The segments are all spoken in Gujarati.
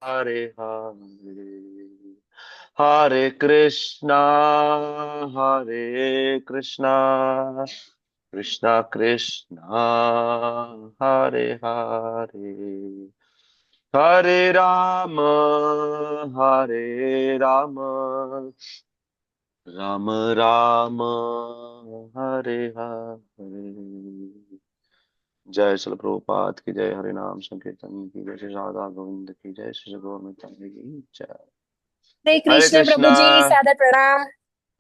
हरे हरे हरे कृष्णा कृष्णा कृष्णा हरे हरे हरे राम राम राम हरे हरे। जय श्री प्रभुपाद की जय, हरि नाम संकीर्तन की जय, श्री राधा गोविंद की जय, श्री गौर नित्यानंद की जय। हरे हरे कृष्ण प्रभु कृष्णा जी, सादर प्रणाम।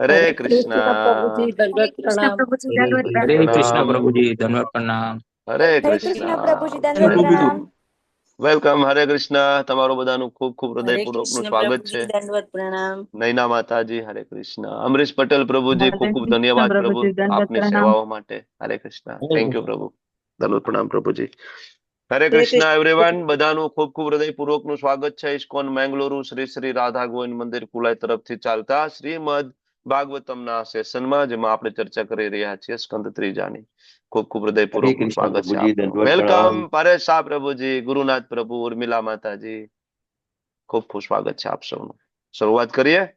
हरे हरे कृष्णा कृष्ण प्रभु जी, हरे दंडवत कृष्ण प्रणाम। प्रभु जी, दंडवत दंडवत हरे प्रणाम। कृष्णा प्रणाम। प्रभु जी, धन्यवाद प्रणाम। हरे हरे कृष्णा कृष्ण प्रभु जी, हरे दंडवत कृष्ण प्रणाम। वेलकम વેલકમ હરે કૃષ્ણ તમારું બધાનું ખૂબ ખૂબ हरे હૃદયપૂર્વકનું कृष्ण સ્વાગત प्रभु છે। जी, दंडवत प्रणाम। નૈના માતાજી હરે કૃષ્ણ, અમરીશ પટેલ પ્રભુજી ખૂબ हरे ખૂબ कृष्ण ધન્યવાદ प्रभु પ્રભु जी, दंडवत આપની प्रणाम। સેવાઓ માટે। હરે કૃષ્ણ, થેન્ક યુ પ્રભુ, દંડવત પ્રણામ પ્રભુજી। હરે हरे કૃષ્ણ कृष्ण प्रभु એવરીવન, जी। બધાનું ખૂબ ખૂબ હૃદયપૂર્વકનું સ્વાગત છે ઇસ્કોન મેંગલુરુ શ્રી શ્રી રાધા ગોવિંદ મંદિર કુલાઈ તરફથી ચાલતા શ્રીમદ ભાગવતમના સેશનમાં, જેમાં આપણે ચર્ચા કરી રહ્યા છીએ સ્કંદ ત્રીજાની। ખૂબ ખૂબ हरे હૃદયપૂર્વકનું कृष्ण સ્વાગત प्रभु છે जी, આપનું। दंडवत વેલકમ प्रणाम। પરેશ શાહ પ્રભુજી, ગુરુનાથ પ્રભુ, ઉર્મિલા માતાજી, ખૂબ ખૂબ સ્વાગત છે આપ સૌનું। શરૂઆત કરીએ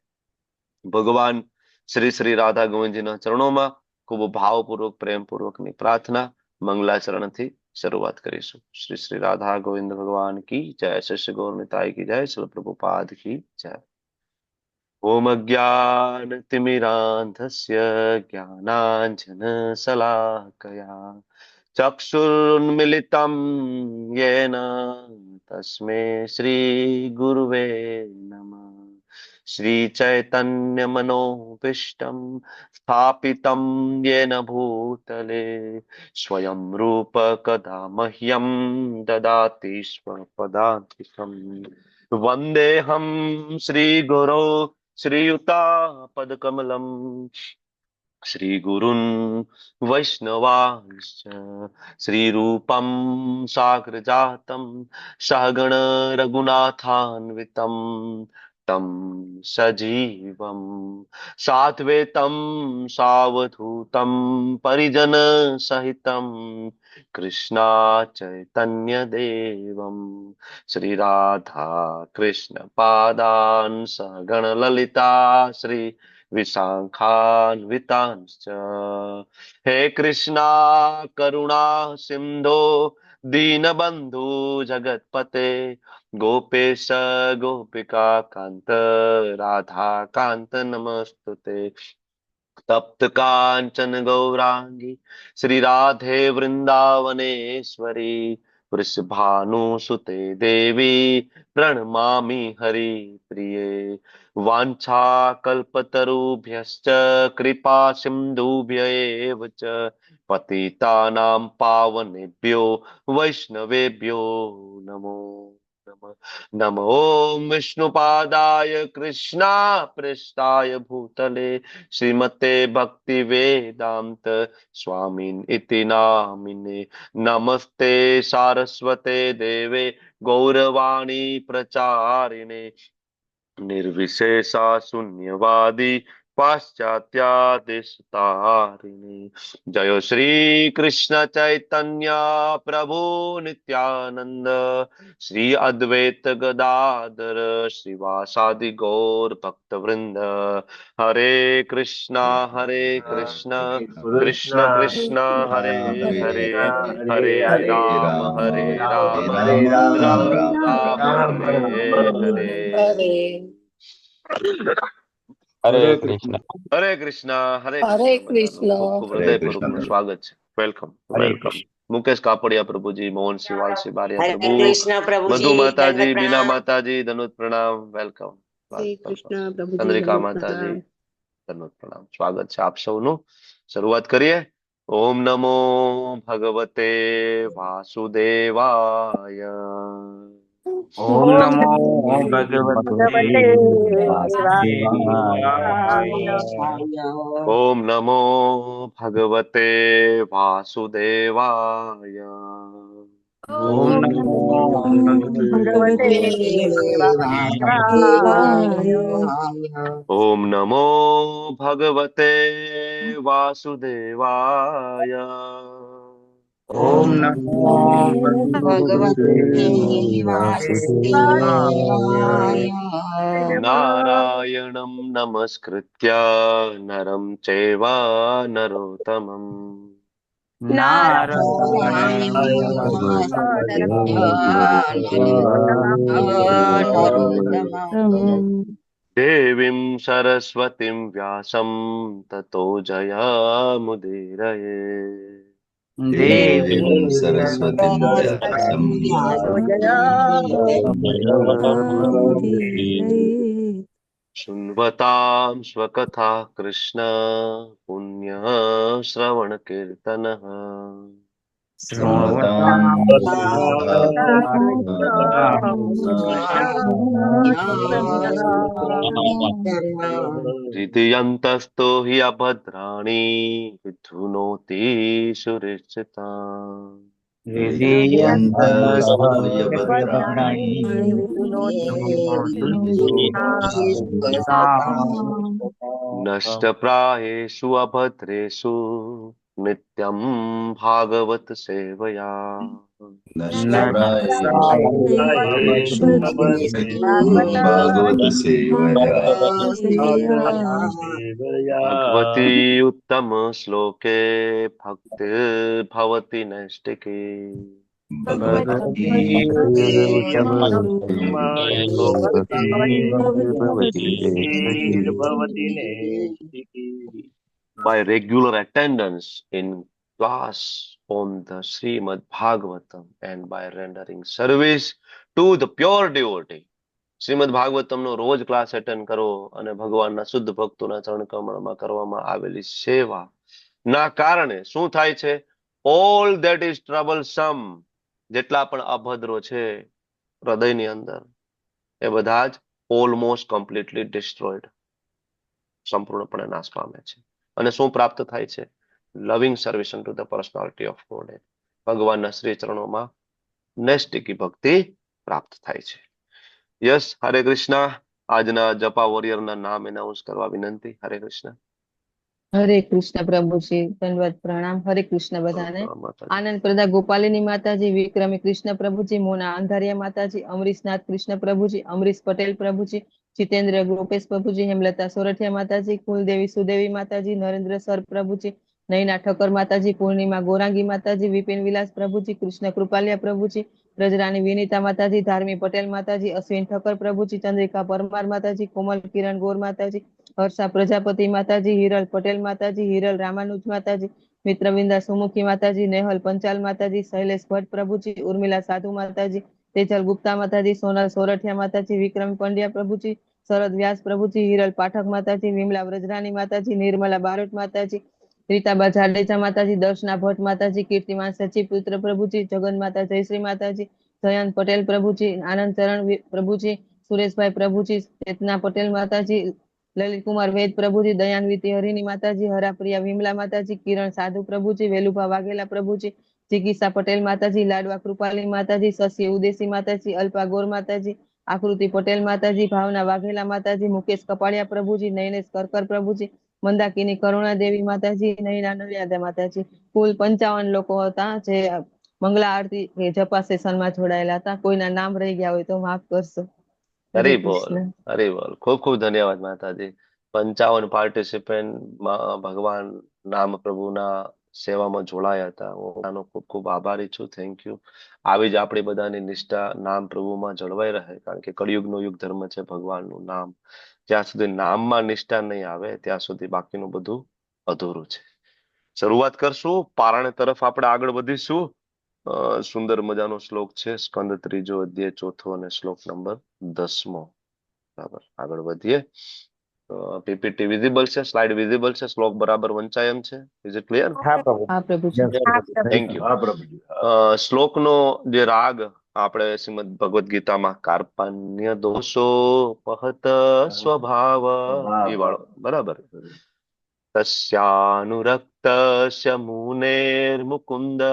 ભગવાન શ્રી શ્રી રાધા ગોવિંદજીના ચરણોમાં ખૂબ ભાવપૂર્વક પ્રેમપૂર્વકની પ્રાર્થના મંગલાચરણથી શરૂઆત કરીશું। શ્રી શ્રી રાધા ગોવિંદ ભગવાન કી જય, શ્રી શ્રી ગૌર निताई की जय, श्री प्रभुपाद की जय। ओम अज्ञानतिमिरान्धस्य ज्ञानाञ्जनशलाकया चक्षुरुन्मिलितं येन तस्मै श्रीगुरुवे नमः। श्रीचैतन्यमनोभीष्टं स्थापितं येन भूतले स्वयं रूप कदा मह्यं ददाति स्वपदान्तिकम्। वन्देऽहं श्रीगुरो श्रीयुतापदकमलम् श्रीगुरुन् वैष्णवांश्च श्रीरूपं साग्रजातं सहगण रघुनाथान्वितं तं सजीवं साद्वैतं सावधूतं परिजनसहितं कृष्णा चैतन्यदेवं श्रीराधा कृष्णपादान् सहगण ललिता श्री विशाखान्वितांश्च। हे कृष्णा करुणा सिन्धो दीनबन्धु जगत्पते गोपेश गोपिका कान्त राधा कान्त नमस्तुते। तप्त कांचन गौरांगी श्री राधे वृंदावनेश्वरी वृषभानुसुते देवी प्रणमामि हरि प्रिये। वाञ्छाकल्पतरुभ्यश्च कृपा सिन्धुभ्य एव च पतितानां पावनेभ्यो वैष्णवेभ्यो नमो नमः। नमो विष्णुपादाय कृष्णा पृष्ठाय भूतले श्रीमते भक्ति वेदांत स्वामिन इति नामिने। नमस्ते सारस्वते देवे गौरवाणी प्रचारिणे निर्विशेषा शून्यवादी पाश्चात्यादेशतारिणे। जय श्री कृष्ण चैतन्य प्रभु नित्यानंद श्री अद्वैत गदाधर श्रीवासादि गौर भक्त वृंद। हरे कृष्णा कृष्ण कृष्ण कृष्ण हरे हरे हरे हरे हरे हरे हरे हरे राम हरे राम राम राम राम हरे राम हरे। हरे हरे हरे कृष्ण। कृष्ण હરે हरे કૃષ્ણ બધાનું कृष्ण। ખૂબ ખૂબ हरे कृष्ण હૃદયપૂર્વકનું प्रभु। સ્વાગત છે। વેલકમ हरे વેલકમ। कृष्ण। મુકેશ કાપડિયા પ્રભુજી, મોહનસિંહ વાલસી બારિયા हरे પ્રભુ, कृष्ण प्रभु મધુ जी, માતાજી, दंडवत બીના प्रणाम। माताजी धनुत प्रणाम, वेलकम श्री वेलकम। कृष्ण प्रभु जी, चंद्रिका दंडवत माताजी प्रणाम। धनुत प्रणाम, स्वागत છે આપ સૌનું। શરૂઆત કરીએ। ઓમ નમો ભગવતે વાસુદેવાય। ओम ओम नमो नमो भगवते भगवते वासुदेवाय। वासुदेवाय। ओम नमो भगवते वासुदेवाय। ओम ओम नमो नमो भगवते भगवते वासुदेवाय। देवाय। ओम नमो भगवते वासुदेवाय। ઓમ નમો ભગવતે વાસુદેવાય. નારાયણમ નમસ્કૃત્ય નરમ ચૈવા નરોત્તમમ નારાયણ દેવીમ સરસ્વતીમ વ્યાસમ તતો જયામુદીરયે દેવી સરસ્વતીમ વ્યાસમ શૃण्वतां स्वकथाः कृष्ण पुण्यः श्रवणकीर्तनः हृदयन्तस्तो हि अभद्राणि विधुनोति सुरेक्षिताम् नष्टप्रायेषु अभद्रेषु नित्यं भागवत सेवया भागवत सेवया भगवती उत्तम श्लोके भक्तिर्भवति नैष्टिकी by regular attendance in class on the Srimad Bhagavatam and by rendering service to the pure devotee. Shrimad ભાગવતમનો રોજ ક્લાસ એટેન્ડ કરો અને ભગવાનના શુદ્ધ ભક્તોના ચરણ કમળમાં કરવામાં આવેલી સેવા ના કારણે શું થાય છે? ઓલ ધેટ ઇઝ ટ્રબલસમ, જેટલા પણ અભદ્રો છે હૃદયની અંદર, એ બધા જ ઓલમોસ્ટ કમ્પ્લીટલી ડિસ્ટ્રોયડ, સંપૂર્ણપણે નાશ પામે છે. અને શું પ્રાપ્ત થાય છે? લવિંગ service to the personality of God. ભગવાનના શ્રી ચરણોમાં નૈષ્ટિકી ભક્તિ પ્રાપ્ત થાય છે. યસ, હરે કૃષ્ણ. આજના જપા વોરિયરના નામ એનાઉન્સ કરવા વિનંતી. હરે કૃષ્ણ. હરે કૃષ્ણ પ્રભુજી, દંડવત પ્રણામ. હરે કૃષ્ણ બધાને. આનંદ પ્રદા ગોપાલિની માતાજી, વિક્રમી કૃષ્ણ પ્રભુજી, મોના અંધારિયા માતાજી, અમરીશનાથ કૃષ્ણ પ્રભુજી, અમરીશ પટેલ પ્રભુજી, જીતેન્દ્ર ગોપેશ પ્રભુજી, હેમલતા સોરઠિયા માતાજી, કુલદેવી સુદેવી માતાજી, નરેન્દ્ર સર પ્રભુજી, નૈના ઠક્કર માતાજી, પૂર્ણિમા ગોરાંગી માતાજી, વિપિન વિલાસ પ્રભુજી, કૃષ્ણ કૃપાલિયા પ્રભુજી, રજરાની વિનીતા માતાજી, ધાર્મી પટેલ માતાજી, અશ્વિન ઠક્કર પ્રભુજી, ચંદ્રિકા પરમાર માતાજી, કોમલ કિરણ ગોર માતાજી, હર્ષા પ્રજાપતિ માતાજી, હિરલ પટેલ માતાજી, હિરલ રામાનુજ માતાજી, મિત્રવિંદા સુમુખી માતાજી, નેહલ પંચાલ માતાજી, શૈલેષ ભટ્ટ પ્રભુજી, ઉર્મિલા સાધુ માતાજી, તેજલ ગુપ્તા માતાજી, સોનલ સોરઠિયા માતાજી, વિક્રમ પંડ્યા પ્રભુજી, શરદ વ્યાસ પ્રભુજી, હિરલ પાઠક માતાજી, વિમલા વ્રજરાની માતાજી, નિર્મલા બારોટ માતાજી, રીતાબા જાડેજા માતાજી, દર્શના ભટ્ટ માતાજી, કીર્તિમાન સચિવ પુત્ર પ્રભુજી, જગન માતા જયશ્રી માતાજી, જયંત પટેલ પ્રભુજી, આનંદ ચરણ પ્રભુજી, સુરેશભાઈ પ્રભુજી, ચેતના પટેલ માતાજી, લલિત કુમાર વેદ પ્રભુજી, દયાન્વિતિ હરિની માતાજી, હરાપ્રિયા વિમલા માતાજી, કિરણ સાધુ પ્રભુજી, વેલુભા વાઘેલા પ્રભુજી, જિગીસા પટેલ માતાજી, લાડવા કૃપાલી માતાજી, શશી ઉદેશી માતાજી, અલ્પા ગોર માતાજી, આકૃતિ પટેલ માતાજી, ભાવના વાઘેલા માતાજી, મુકેશ કપાળિયા પ્રભુજી, નયનેશ કરકર પ્રભુજી, મંદાકિની કરુણા દેવી માતાજી, નૈના નળિયાદા માતાજી. કુલ 55 લોકો હતા જે મંગલા આરતી કે જપા સેશનમાં જોડાયેલા હતા. કોઈના નામ રહી ગયા હોય તો માફ કરશો. હરે બોલ, હરે બોલ. ખૂબ ખૂબ ધન્યવાદ માતાજી. 55 પાર્ટિસિપેન્ટમાં ભગવાન નામ પ્રભુના સેવામાં જોડાયા હતા. હું આનો ખૂબ ખૂબ આભારી છું. Thank you. આવી જ આપણી બધાની નિષ્ઠા નામ પ્રભુમાં જળવાઈ રહે, કારણ કે કળિયુગનો યુગ ધર્મ છે ભગવાનનું નામ. જ્યાં સુધી નામમાં નિષ્ઠા નહીં આવે ત્યાં સુધી બાકીનું બધું અધૂરું છે. શરૂઆત કરશું, પારાયણ તરફ આપણે આગળ વધીશું. સુંદર મજાનો શ્લોક છે, સ્કંદ 3 અધ્યાય 4 અને શ્લોક નંબર 10. બરાબર, આગળ વધીએ. પીપીટી વિઝિબલ છે, સ્લાઇડ વિઝિબલ છે, શ્લોક બરાબર વંચાય એમ છે. Is it clear? હા પ્રભુજી. Thank you. શ્લોકનો જે રાગ આપણે શ્રીમદ ભગવદ્ ગીતામાં કાર્પણ્ય દોષો પહત સ્વભાવ એ વાળો, બરાબર. તસ્યાનુરક્તસ્ય મુનેર મુકુંદઃ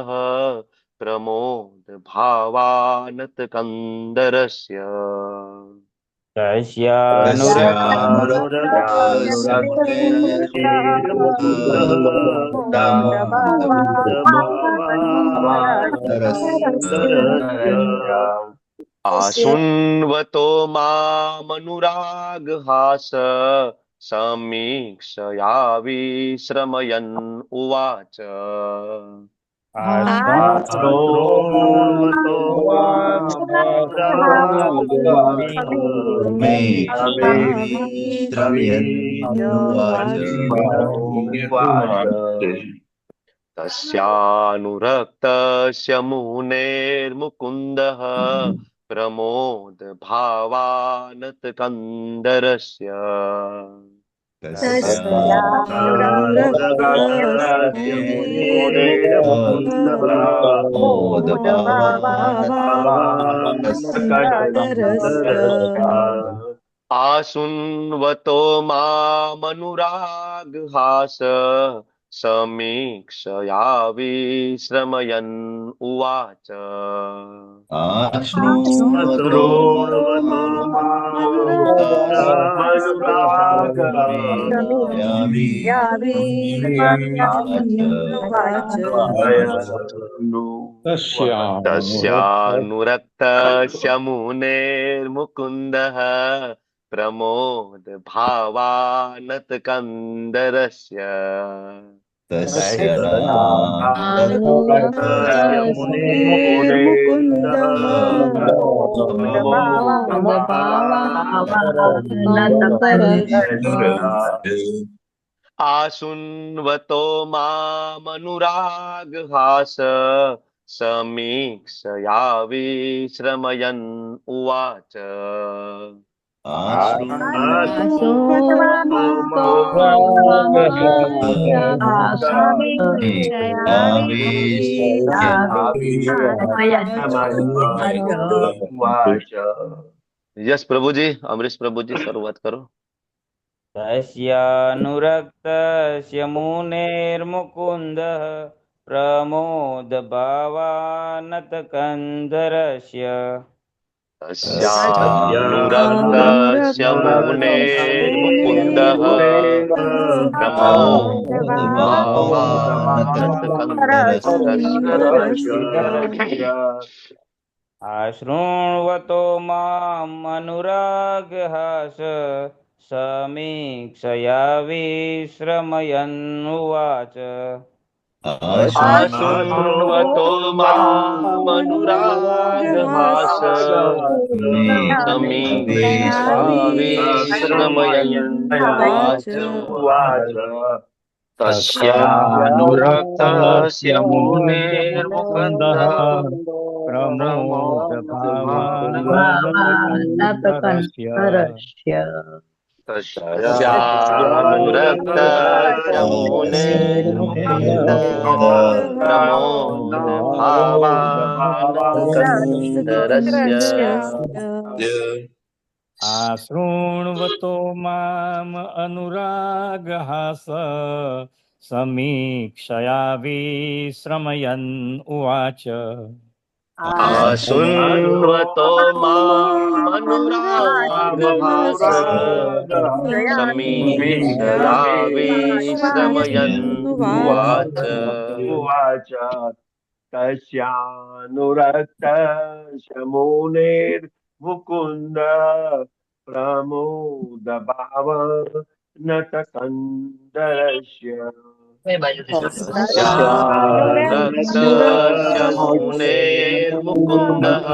પ્રમોદ ભાવાનત કંદરસ્ય आशृण्वतो मामनुरागहास समीक्षया विश्रमयन् उवाच तस्यानुरक्तस्य मुनेर्मुकुन्दः प्रमोद भावानत कंदरस्य आशृण्वतो मामनुरागहास समीक्षया विश्रमयन् उवाच तस्यानुरक्तस्य मुनेर्मुकुन्दः प्रमोद भावानत कंदरस्य आशृण्वतो मामनुरागहास समीक्षया विश्रमयन् उवाच यस प्रभु जी, अमरीश प्रभु जी शुरुआत करो। तस्यानुरक्तस्य मुनेर्मुकुन्दः प्रमोद भावानत कंदरस्य तस्यानुरक्तस्य मुनेर्मुकुन्दः प्रमोद भावानत कंदरस्य आशृण्वतो माम् अनुरागहास समीक्षया विश्रमयन् उवाच आशृण्वतो मामनुरागहास समीक्षया विश्रमयन् उवाच तस्यानुरक्तस्य मुनेर्मुकुन्दः प्रमोद भावानतकंदरस्य तस्यानुरक्तस्य मुनेर्मुकुन्दः प्रमोद भावानतकंदरस्य आशृण्वतो माम् अनुरागहास समीक्षया विश्रमयन् उवाच आशृण्वतो मामनुरागहास समीक्षया विश्रमयन् उवाच तस्यानुरक्तस्य मुनेर्मुकुन्दः प्रमोद भावानतकंदरस्य तस्यानुरक्तस्य मुनेर्मुकुन्दः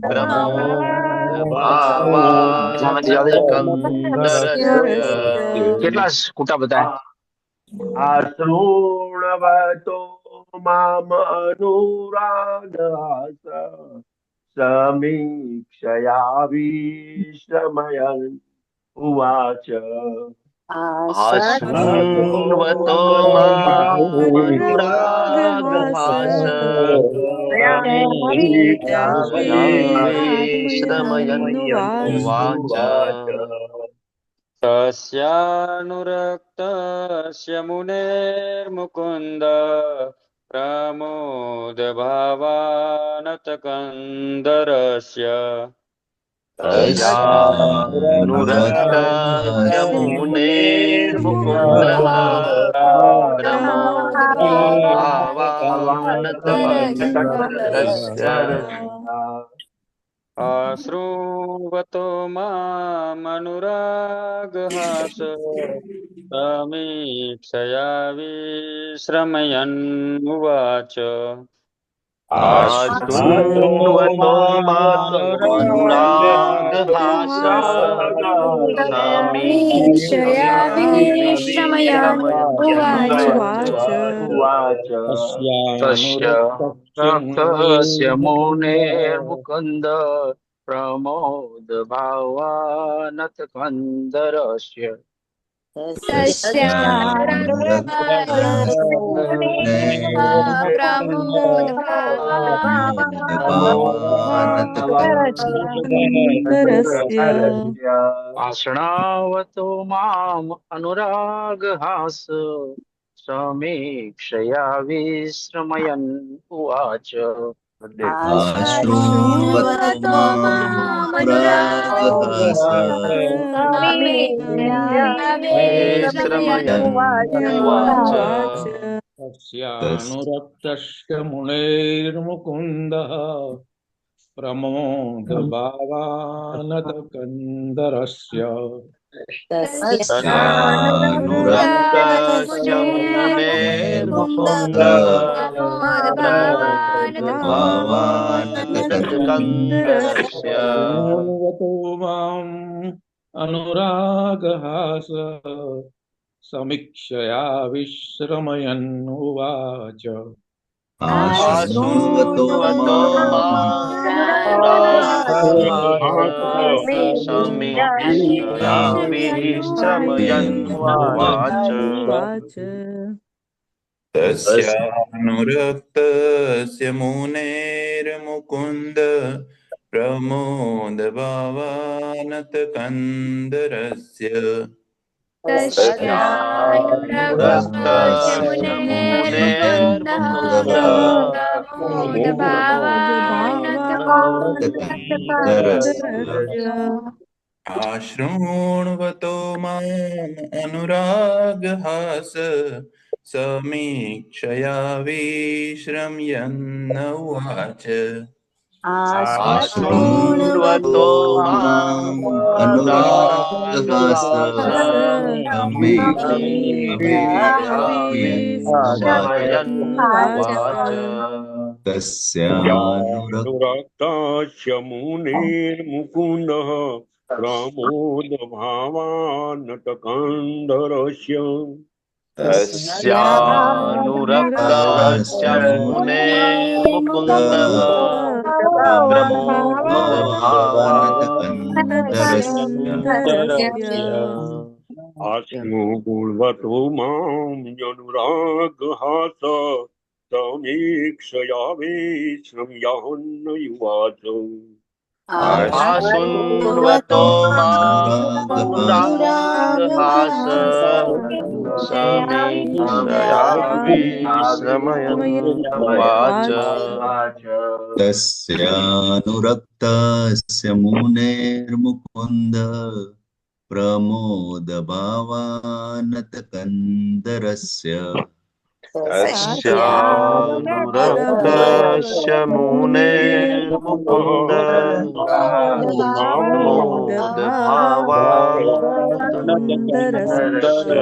प्रमोद भावानतकंदरस्य आशृण्वतो मामनुरागहास समीक्षया विश्रमयन् उवाच आशृण्वतो मामनुरागहास समीक्षया विश्रमयन् उवाच तस्यानुरक्तस्य मुनेर्मुकुन्दः प्रमोद भावानत कंदरस्य तस्यानुरक्तस्य मुनेर्मुकुन्दः प्रमोद भावानत भावानतकन्दरस्य आश्रुवतो मामनुरागहास समीक्षया विश्रमयन्नुवाच आशृण्वतो मामनुरागहास मीक्षया समीक्षया विश्रमयन् उवाच विश्रमयन्नुवाच तस्यानुरक्तस्य मुनेर्मुकुन्द प्रमोद भावानत कन्दरस्य तस्यानुरक्तस्य प्रमोद भावानतकन्दरस्य आश्नावतो माम् अनुरागहास समीक्षया विस्मयन् उवाच आशृण्वतो मामनुरागहास विश्रमयन्नुवाच तस्यानुरक्तस्य मुनेर्मुकुन्दः प्रमोद भावानत कन्दरस्य तस्यानुरक्तस्य मुनेर्मुकुन्दः प्रमोदभावानतकन्दरस्य आश्रुण्वतो माम् अनुरागहास समीक्षया विश्रमयन्नुवाच आशृण्वतो मामनुरागहास समीक्षया विश्रमयन्नुवाच तस्यानुरक्तस्य मुनेर्मुकुन्द प्रमोद भावानतकन्दरस्य तस्यानुरक्तस्य मुनेर्मुकुन्दः प्रमोदभावानतकन्दरस्य आशृण्वतो माम् अनुरागहास समीक्षया विश्रम्यन् उवाच आशृण्वतो माम् अनुरागहास समीक्षया विश्रमयन्नुवाच तस्यानुरक्तस्य मुनेर्मुकुन्दः प्रमोद भावानतकन्दरस्य तस्यानुरक्तस्य मुनेर्मुकुन्दः प्रमोदभावानतकन्दरस्य आश्रुण्वतो माम् अनुरागहास समीक्षया विश्रम्यन्नुवाच आशृण्वतो मामनुरागहास समीक्षया विस्मयन्नुवाच तस्यानुरक्तस्य मुनेर्मुकुन्द प्रमोदभावानतकन्दरस्य तस्यानुरक्तस्य मुनेर्मुकुन्द प्रमोदभावानतकन्दरस्य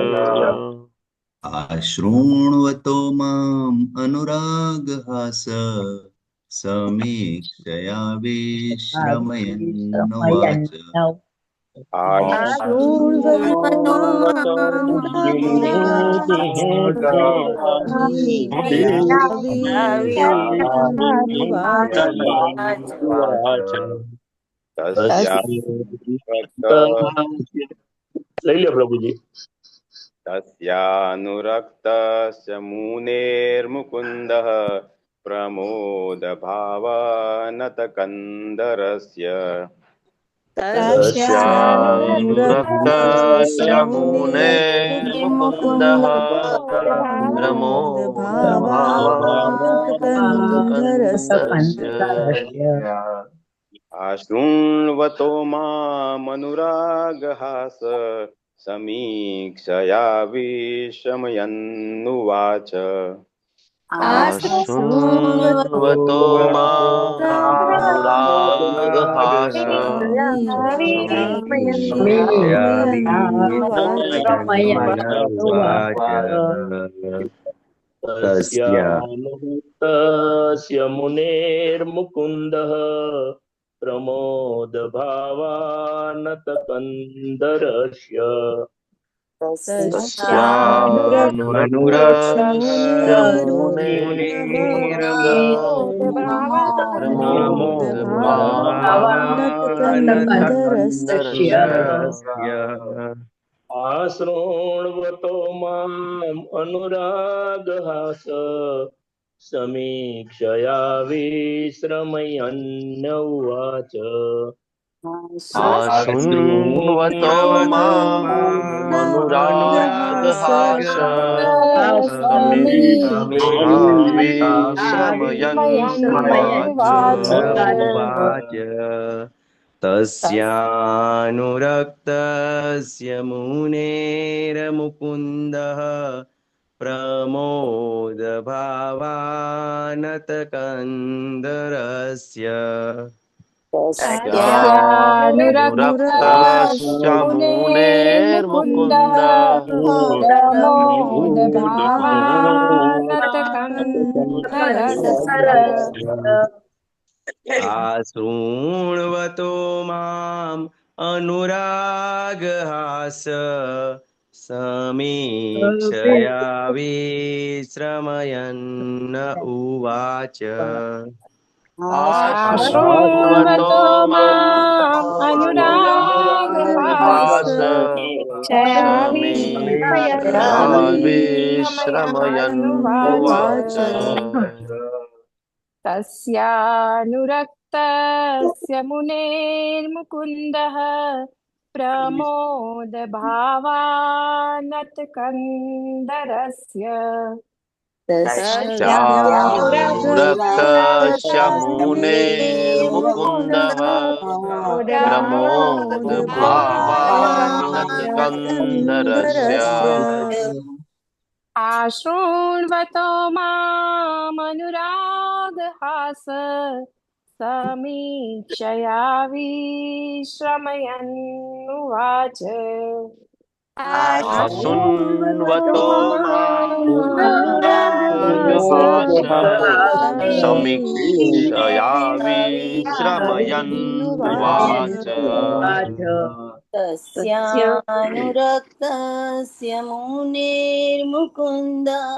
आशृण्वतो माम् अनुरागहास समीक्षया विश्रमयन्नुवाच લઈ લે પ્રભુજી तस्यानुरक्तस्य मुनेर्मुकुन्दः प्रमोदभावानतकन्दरस्य तस्यानुरक्तस्य मुनेर्मुकुन्दः प्रमोदभावानतकन्दरस्य आशृण्वतो मामनुरागहास समीक्षया विस्मयन्नुवाच आशृण्वतो माम् अनुरागहास तस्यानुहूतस्य मुनेर्मुकुन्दः प्रमोदभावानतकन्दरस्य तस्यानुरक्तस्य मुनेर्मुकुन्दः आशृण्वतो माम् अनुरागहास समीक्षया विश्रमयन्न उवाच आशृण्वतो माम् अनुरागहास समीक्षया विश्रमयन्नुवाच तस्यानुरक्तस्य मुनेरमुकुन्दः प्रमोदभावानतकन्दरस्य तस्यानुरक्तस्य मुनेर्मुकुन्दः आशृण्वतो माम् अनुरागहास समीक्षया विश्रमयन्न उवाच आशृण्वतो माम् अनुरागहास समीक्षया विश्रमयन्नुवाच तस्यानुरक्तस्य मुनेर्मुकुन्दः प्रमोदभावानतकन्दरस्य तस्यानुरक्तस्य मुनेर्मुकुन्दः प्रमोदभावानतकन्दरस्य आशृण्वतो मामनुरागहास समीक्षया विश्रमयन्नुवाच आशृण्वतो मामनुरागहास समीक्षया विश्रमयन्नुवाच तस्यानुरक्तस्य मुनेर्मुकुन्दः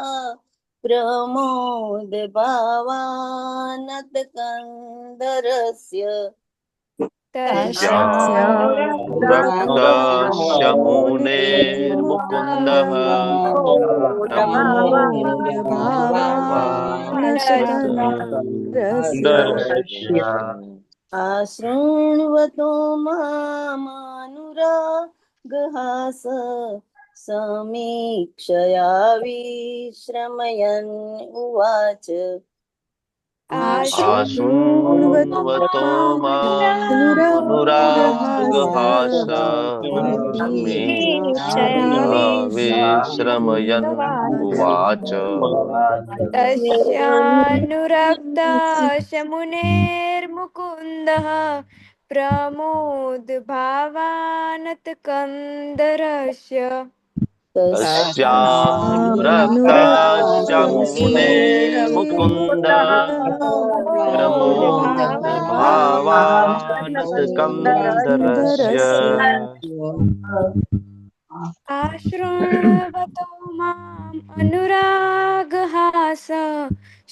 प्रमोदभावानतकन्दरस्य तस्यानुरक्तस्य मुनेर्मुकुन्दः प्रमोदभावानतकन्दरस्य आशृण्वतो मामनुरागहास समीक्षया विश्रमयन् उवाच आशृण्वतो मामनुरागहास समीक्षया विश्रमयन् उवाच तस्यानुरक्तस्य मुनेर्मुकुन्दः प्रमोदभावानतकन्दरस्य तस्यानुरक्तस्य मुनेर्मुकुन्दः प्रमोदभावानतकन्दरस्य आशृण्वतो माम् अनुरागहास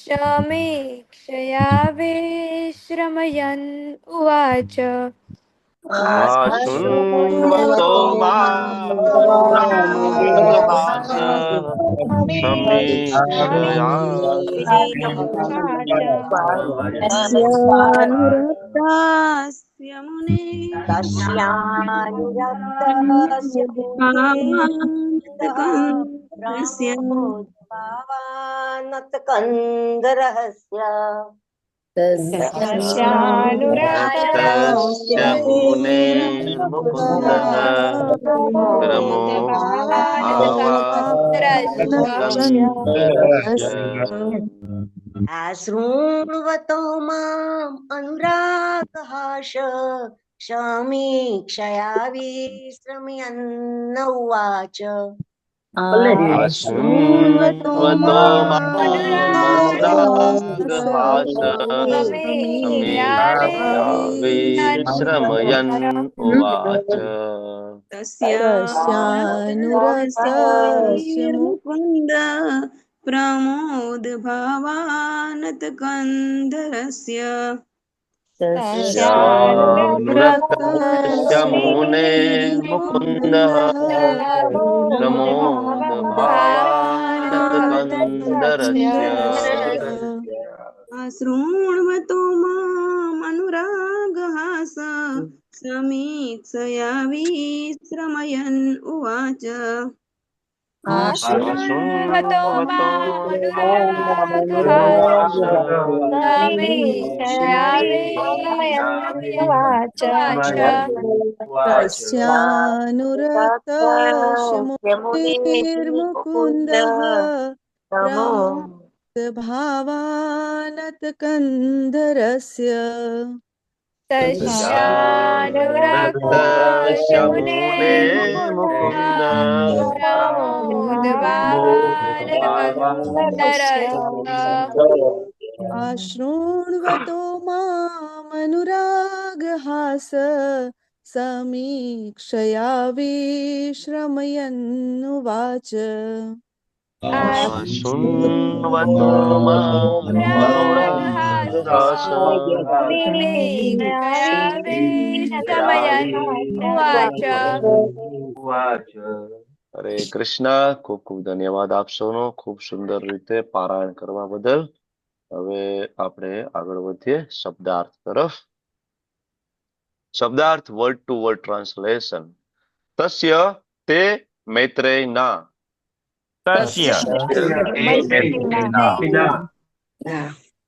समीक्षया विश्रमयन् उवाच आशृण्वतो मामनुरागहास समीक्षया तस्यानुरक्तस्य मुनेर्मुकुन्दः प्रमोदभावानतकन्दरस्य तस्य मुनेर्मुकुन्दः प्रमोदभावानन्दकन्दरस्य शृण्वतो माम् अनुरागहास समीक्षया विश्रम्यन्न उवाच शृण्वतो मामनुरागहास समीक्षया विश्रमयन् उवाच तस्यानुरक्तस्य मुकुन्द प्रमोदभावानतकन्धरस्य तस्यानुरक्तस्य मुनेर्मुकुन्दः प्रमोदभावानतकन्दरस्य शृण्वतो मामनुरागहास समीक्षया विश्रमयन् उवाच शृण्वतो मामनुरागहास समीक्षया विश्रम्यन्नुवाच तस्यानुरक्तस्य मुनेर्मुकुन्दः प्रमोदभावानतकन्धरस्य तस्यानुरक्तस्य मुनेर्मुकुन्दः अशृण्वतो मामनुरागहास समीक्षया विश्रमयन्नुवाच शृण्वतो मामनुरागहास હરે કૃષ્ણ. ખૂબ ખૂબ ધન્યવાદ આપ સૌનો ખૂબ સુંદર રીતે પારાયણ કરવા બદલ. હવે આપણે આગળ વધીએ શબ્દાર્થ તરફ. શબ્દાર્થ વર્ડ ટુ વર્ડ ટ્રાન્સલેશન. તસ્ય તે મૈત્રેયના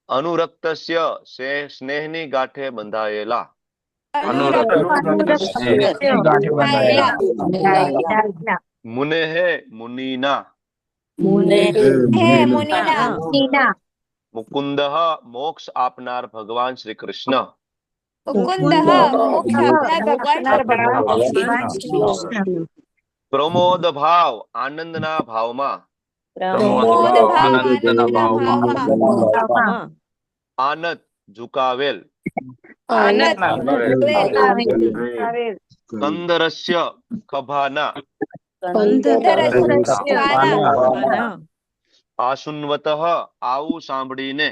અનુરક્તસ્ય સ્નેહની ગાંઠે બંધાયેલા મુનેહે મુનિના મુકુંદઃ મોક્ષ આપનાર ભગવાન શ્રી કૃષ્ણ પ્રમોદ ભાવ આનંદના ભાવમાં આનત ઝુકાવેલ કંદરસ્ય ખભાના આશુન્વતઃ આવું સાંભળીને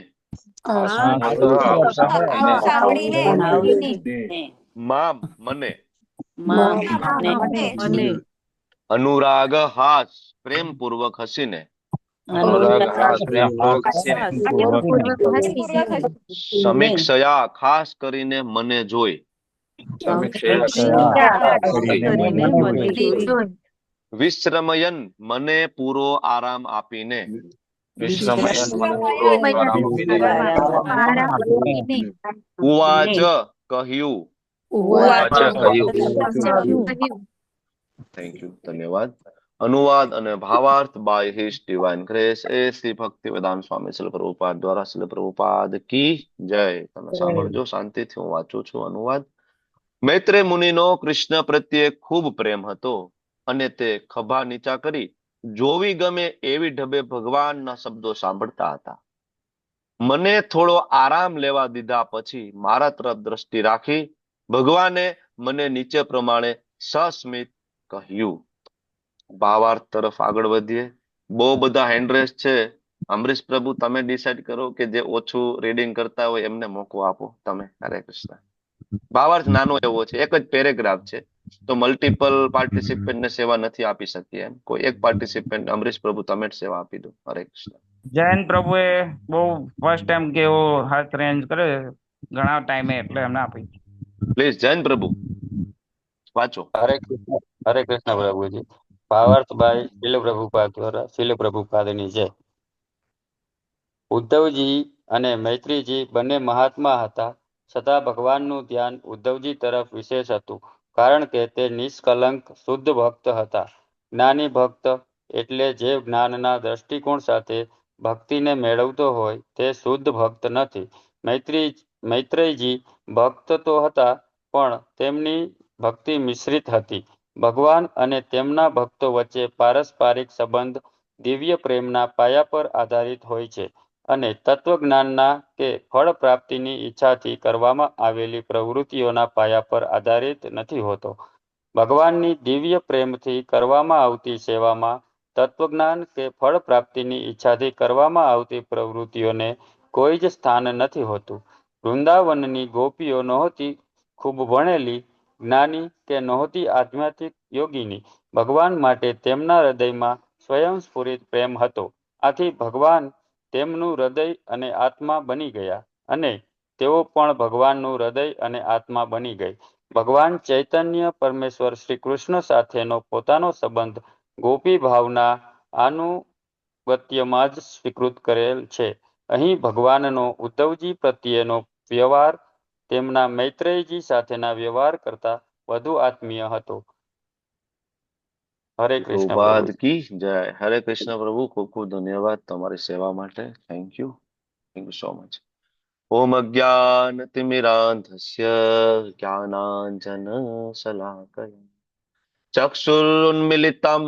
મામ મને અનુરાગ હાસ પ્રેમ પૂર્વક હસીને સમીક્ષયા ખાસ કરીને મને જોઈ વિશ્રમયન મને પૂરો આરામ આપીને ઉવાચ કહ્યું. થેન્ક યુ, ધન્યવાદ. અનુવાદ અને ભાવાર્થ બાય હિઝ ડિવાઇન ગ્રેસ એ શ્રી ભક્તિવેદાંત સ્વામી શીલ પ્રભુપાદ દ્વારા શીલ પ્રભુપાદ કી જય. તમે સાંભળજો શાંતિથી, હું વાંચું છું અનુવાદ. મૈત્રેય મુનિનો કૃષ્ણ પ્રત્યે ખૂબ પ્રેમ હતો અને તે ખભા નીચા કરી જોવી ગમે એવી ઢબે ભગવાનના શબ્દો સાંભળતા હતા. મને થોડો આરામ લેવા દીધા પછી મારા તરફ દ્રષ્ટિ રાખી ભગવાને મને નીચે પ્રમાણે સસ્મિત કહ્યું. ભાવાર્થ તરફ આગળ વધીએ. બહુ બધા હેન્ડરેસ છે. અમરીશ પ્રભુ, તમે ડિસાઈડ કરો કે જે ઓછું રીડિંગ કરતા હોય એમને મોકો આપો તમે. હરે કૃષ્ણ. ભાવાર્થ નાનો એવો છે, એક જ પેરેગ્રાફ છે, તો મલ્ટિપલ પાર્ટિસિપેન્ટ ને સેવા નથી આપી શકીએ. એમ કોઈ એક પાર્ટિસિપેન્ટ, અમરીશ પ્રભુ તમે જ સેવા આપી દો. હરે કૃષ્ણ. જૈન પ્રભુએ બહુ ફર્સ્ટ ટાઈમ કે એવો હાથ રેન્જ કરે ઘણા ટાઈમે, એટલે એમને આપી. પ્લીઝ જૈન પ્રભુ વાંચો. હરે કૃષ્ણ પ્રભુજી. ભાવાર્થ બાય શીલ પ્રભુપાદ દ્વારા શીલ પ્રભુપાદની જય. ઉદ્ધવજી અને મૈત્રીજી બંને મહાત્મા હતા, છતાં ભગવાનનું ધ્યાન ઉદ્ધવજી તરફ વિશેષ હતું, કારણ કે તે નિષ્કલંક શુદ્ધ ભક્ત હતા. જ્ઞાની ભક્ત એટલે જે જ્ઞાનના દ્રષ્ટિકોણ સાથે ભક્તિને મેળવતો હોય તે શુદ્ધ ભક્ત નથી. મૈત્રેયજી ભક્ત તો હતા, પણ તેમની ભક્તિ મિશ્રિત હતી. ભગવાન અને તેમના ભક્તો વચ્ચે પારસ્પરિક સંબંધ દિવ્ય પ્રેમના પાયા પર આધારિત હોય છે અને તત્વજ્ઞાનના કે ફળ પ્રાપ્તિની ઈચ્છાથી કરવામાં આવેલી પ્રવૃત્તિઓના પાયા પર આધારિત નથી હોતો. ભગવાનની દિવ્ય પ્રેમથી કરવામાં આવતી સેવામાં તત્વજ્ઞાન કે ફળ પ્રાપ્તિની ઈચ્છાથી કરવામાં આવતી પ્રવૃત્તિઓને કોઈ જ સ્થાન નથી હોતું. વૃંદાવનની ગોપીઓ નહોતી ખૂબ ભણેલી, જ્ઞાની કે નહોતી આધ્યાત્મિક યોગીની. ભગવાન માટે તેમના હૃદયમાં સ્વયંસ્ફુરિત પ્રેમ હતો. આથી ભગવાન તેમનું હૃદય અને આત્મા બની ગયા અને તેઓ પણ ભગવાનનું હૃદય અને આત્મા બની ગઈ. ભગવાન ચૈતન્ય પરમેશ્વર શ્રી કૃષ્ણ સાથેનો પોતાનો સંબંધ ગોપી ભાવના આનુગત્યમાં જ સ્વીકૃત કરેલ છે. અહીં ભગવાનનો ઉદ્ધવજી પ્રત્યેનો વ્યવહાર તેમના મૈત્રેયજી સાથેના વ્યવહાર કરતા વધુ આત્મીય હતો. હરે કૃષ્ણ પ્રભુપાદ પ્રભુ. કી જય. હરે કૃષ્ણ પ્રભુ, ખૂબ ખૂબ ધન્યવાદ તમારી સેવા માટે. Thank you so much. ઓમ અજ્ઞાનતિમિરાન્ધસ્ય જ્ઞાનાંજન શલાકયા ચક્ષુરુન્મિલિतं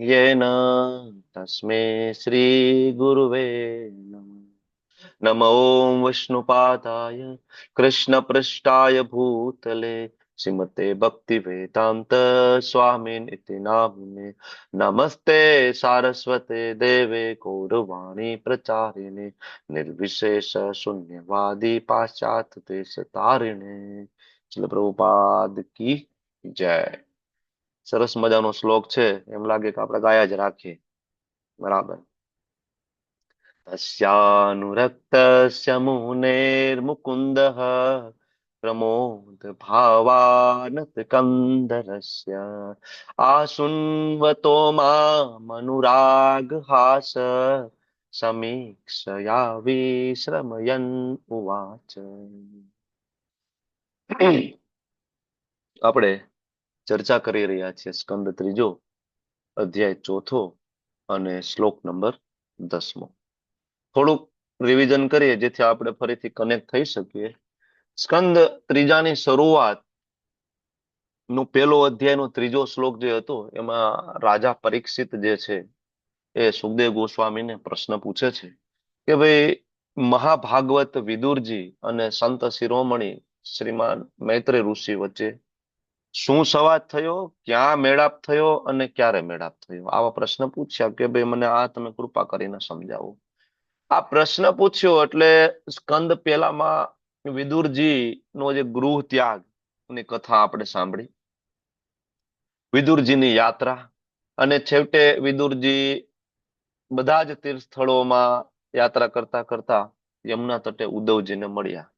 येन तस्मै श्रीगुरुवे नमः. नमो विष्णुपादाय कृष्णपृष्ठाय भूतले श्रीमते भक्तिवेदांत स्वामिन् इति नामिने. नमस्ते सारस्वते देवे गौरवाणी प्रचारिणे निर्विशेष शून्यवादी पाश्चात्य देश तारिणे. श्रील प्रभुपाद की जय. સરસ મજાનો શ્લોક છે, એમ લાગે કે આપણે ગાયા જ રાખીએ. બરાબર. તસ્યાનુરક્તસ્ય મુનેર્મુકુંદઃ પ્રમોદ ભાવાનત કંદરસ્ય આશુન્વતો મામનુરાગ હાસ સમીક્ષયા વિશ્રમયન ઉવાચ. આપણે ચર્ચા કરી રહ્યા છીએ સ્કંદ ત્રીજો, અધ્યાય ચોથો અને શ્લોક નંબર 10. થોડુંક રિવિઝન કરીએ જેથી આપણે ફરીથી કનેક્ટ થઈ શકીએ. સ્કંદ ત્રીજાની શરૂઆત નો પહેલો અધ્યાયનો ત્રીજો શ્લોક જે હતો, એમાં રાજા પરીક્ષિત જે છે એ સુખદેવ ગોસ્વામીને પ્રશ્ન પૂછે છે કે ભાઈ, મહાભાગવત વિદુરજી અને સંત શિરોમણી શ્રીમાન મૈત્રેય ઋષિ વચ્ચે શું સંવાદ થયો, ક્યાં મેળાપ થયો અને ક્યારે મેળાપ થયો? આવા પ્રશ્ન પૂછ્યા કે ભાઈ મને આ તમે કૃપા કરીને સમજાવો. આ પ્રશ્ન પૂછ્યો એટલે સ્કંદ પહેલામાં વિદુરજી નો જે ગૃહ ત્યાગ ની કથા આપણે સાંભળી, વિદુરજીની યાત્રા, અને છેવટે વિદુરજી બધા જ તીર્થ સ્થળોમાં યાત્રા કરતા કરતા યમુના તટે ઉદ્ધવજીને મળ્યા.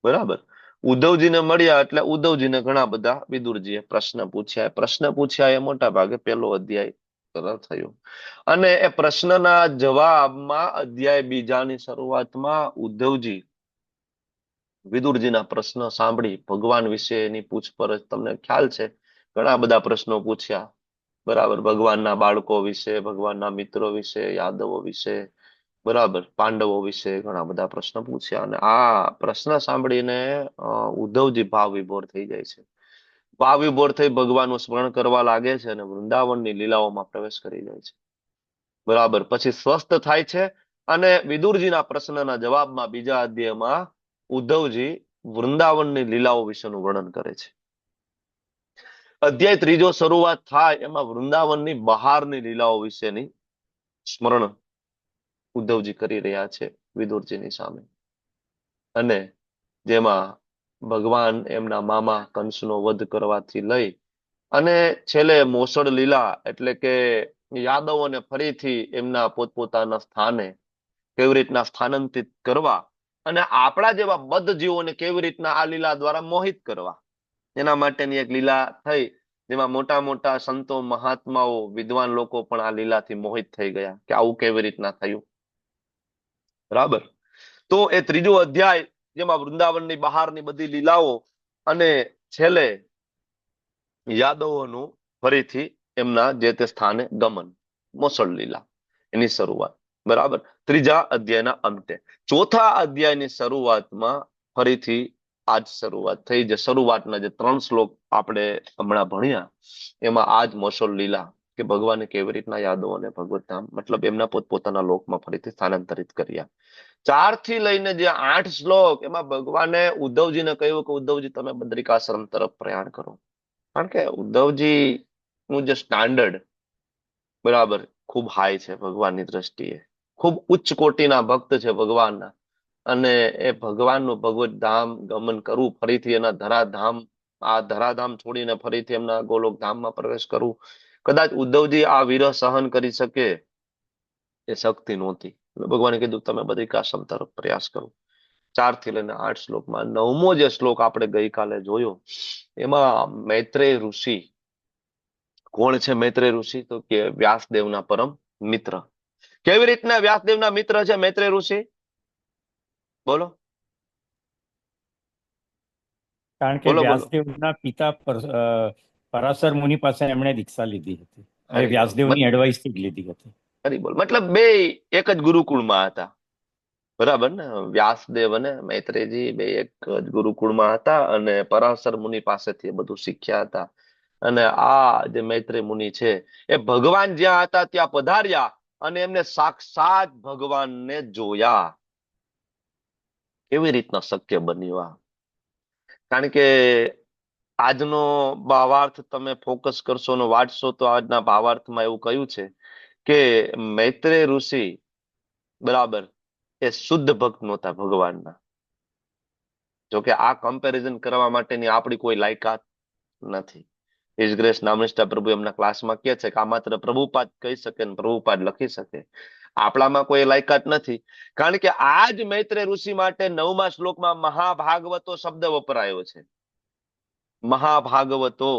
બરાબર. ઉદ્ધવજીને મળ્યા એટલે ઉદ્ધવજીને ઘણા બધા વિદુરજીએ પ્રશ્ન પૂછ્યા. પ્રશ્ન પૂછ્યા એ મોટા ભાગે પહેલો અધ્યાય થયો, અને એ પ્રશ્નના જવાબમાં અધ્યાય બીજાની શરૂઆતમાં ઉદ્ધવજી વિદુરજીના પ્રશ્ન સાંભળી ભગવાન વિશેની પૂછપરછ, તમને ખ્યાલ છે ઘણા બધા પ્રશ્નો પૂછ્યા. બરાબર. ભગવાનના બાળકો વિશે, ભગવાનના મિત્રો વિશે, યાદવો વિશે, બરાબર, પાંડવો વિશે ઘણા બધા પ્રશ્ન પૂછ્યા. અને આ પ્રશ્ન સાંભળીને ઉદ્ધવજી ભાવ વિભોર થઈ જાય છે. ભાવ વિભોર થઈ ભગવાનનું સ્મરણ કરવા લાગે છે અને વૃંદાવનની લીલાઓમાં પ્રવેશ કરી જાય છે. બરાબર. પછી સ્વસ્થ થાય છે અને વિદુરજીના પ્રશ્નના જવાબમાં બીજા અધ્યાયમાં ઉદ્ધવજી વૃંદાવનની લીલાઓ વિશેનું વર્ણન કરે છે. અધ્યાય ત્રીજો શરૂઆત થાય એમાં વૃંદાવનની બહારની લીલાઓ વિશેની સ્મરણ ઉદ્ધવજી કરી રહ્યા છે વિદુરજીની સામે, અને જેમાં ભગવાન એમના મામા કંસનો વધ કરવાથી લઈ અને છેલ્લે મોસળ લીલા એટલે કે યાદવોને ફરીથી એમના પોતપોતાના સ્થાને કેવી રીતના સ્થાનાંતરિત કરવા અને આપણા જેવા બદ્ધ જીવોને કેવી રીતના આ લીલા દ્વારા મોહિત કરવા, એના માટેની એક લીલા થઈ, જેમાં મોટા મોટા સંતો, મહાત્માઓ, વિદ્વાન લોકો પણ આ લીલાથી મોહિત થઈ ગયા કે આવું કેવી રીતના થયું. બરાબર. તો એ ત્રીજો અધ્યાય જેમાં વૃંદાવનની બહારની બધી લીલાઓ અને છેલ્લે યાદવોનું ફરીથી એમના જે તે સ્થાને ગમન, મોસળ લીલા, એની શરૂઆત. બરાબર. ત્રીજા અધ્યાયના અંતે ચોથા અધ્યાયની શરૂઆતમાં ફરીથી આજ શરૂઆત થઈ. જે શરૂઆતના જે 3 શ્લોક આપણે હમણાં ભણ્યા એમાં આજ મોસળ લીલા કે ભગવાને કેવી રીતના યાદવોને ભગવત ધામ મતલબ એમના પોતપોતાના લોકમાં ફરીથી સ્થાનાંતરિત કર્યા. 4 થી લઈને જે 8 શ્લોક એમાં ભગવાને ઉદ્ધવજીને કહ્યું કે ઉદ્ધવજી તમે બદ્રિકાશ્રમ તરફ પ્રયાણ કરો. કારણ કે ઉદ્ધવજી નું જે સ્ટાન્ડર્ડ બરાબર ખૂબ હાઈ છે ભગવાનની દ્રષ્ટિએ. ખૂબ ઉચ્ચ કોટીના ભક્ત છે ભગવાનના, અને એ ભગવાનનું ભગવત ધામ ગમન કરવું, ફરીથી એના ધરાધામ, આ ધરાધામ છોડીને ફરીથી એમના ગોલોક ધામમાં પ્રવેશ કરવું, કદાચ ઉદ્ધવજી આ વિરહ સહન કરી શકે એ શક્તિ નહોતી. ભગવાને કીધું તમે બદ્રિકાશ્રમ તરફ પ્રયાસ કરો. 4 થી લઈને 8 શ્લોકમાં 9મો જે શ્લોક આપણે ગઈકાલે જોયો એમાં મૈત્રેય ઋષિ, કોણ છે મૈત્રેય ઋષિ? તો કે વ્યાસદેવના પરમ મિત્ર. કેવી રીતના વ્યાસદેવના મિત્ર છે મૈત્રેય ઋષિ? બોલો કારણ કે બોલો બોલો. વ્યાસદેવના પિતા પરાશર મુનિ પાસે એમણે દીક્ષા લીધી હતી અને હરિ બોલ. વ્યાસદેવની એડવાઇસથી જ લીધી હતી. હરિ બોલ. મતલબ બે એક જ ગુરુકુળમાં હતા. બરાબર ને? વ્યાસદેવ અને મૈત્રેયજી બે એક જ ગુરુકુળમાં હતા અને પરાશર મુનિ પાસેથી એ બધું શીખ્યા હતા. અને આ જે મૈત્રેય મુનિ છે એ ભગવાન જ્યાં હતા ત્યાં પધાર્યા અને એમને સાક્ષાત ભગવાનને જોયા. કેવી રીતના શક્ય બન્યું આ? કારણ કે આજનો ભાવાર્થ તમે ફોકસ કરશો ને વાંચશો તો આજના ભાવાર્થમાં એવું કહ્યું છે કે મૈત્રેય ઋષિ બરાબર એ શુદ્ધ ભક્ત નહોતા ભગવાનના. જોકે આ કમ્પેરિઝન કરવા માટેની આપણી કોઈ લાયકાત નથી. હિઝ ગ્રેસ નામનિષ્ઠા પ્રભુ એમના ક્લાસમાં કહે છે કે આ માત્ર પ્રભુપાદ કહી શકે ને પ્રભુપાદ લખી શકે. આપણામાં કોઈ લાયકાત નથી. કારણ કે આ જ મૈત્રેય ઋષિ માટે 9મા શ્લોકમાં મહાભાગવતો શબ્દ વપરાયો છે. મહાભાગવતો.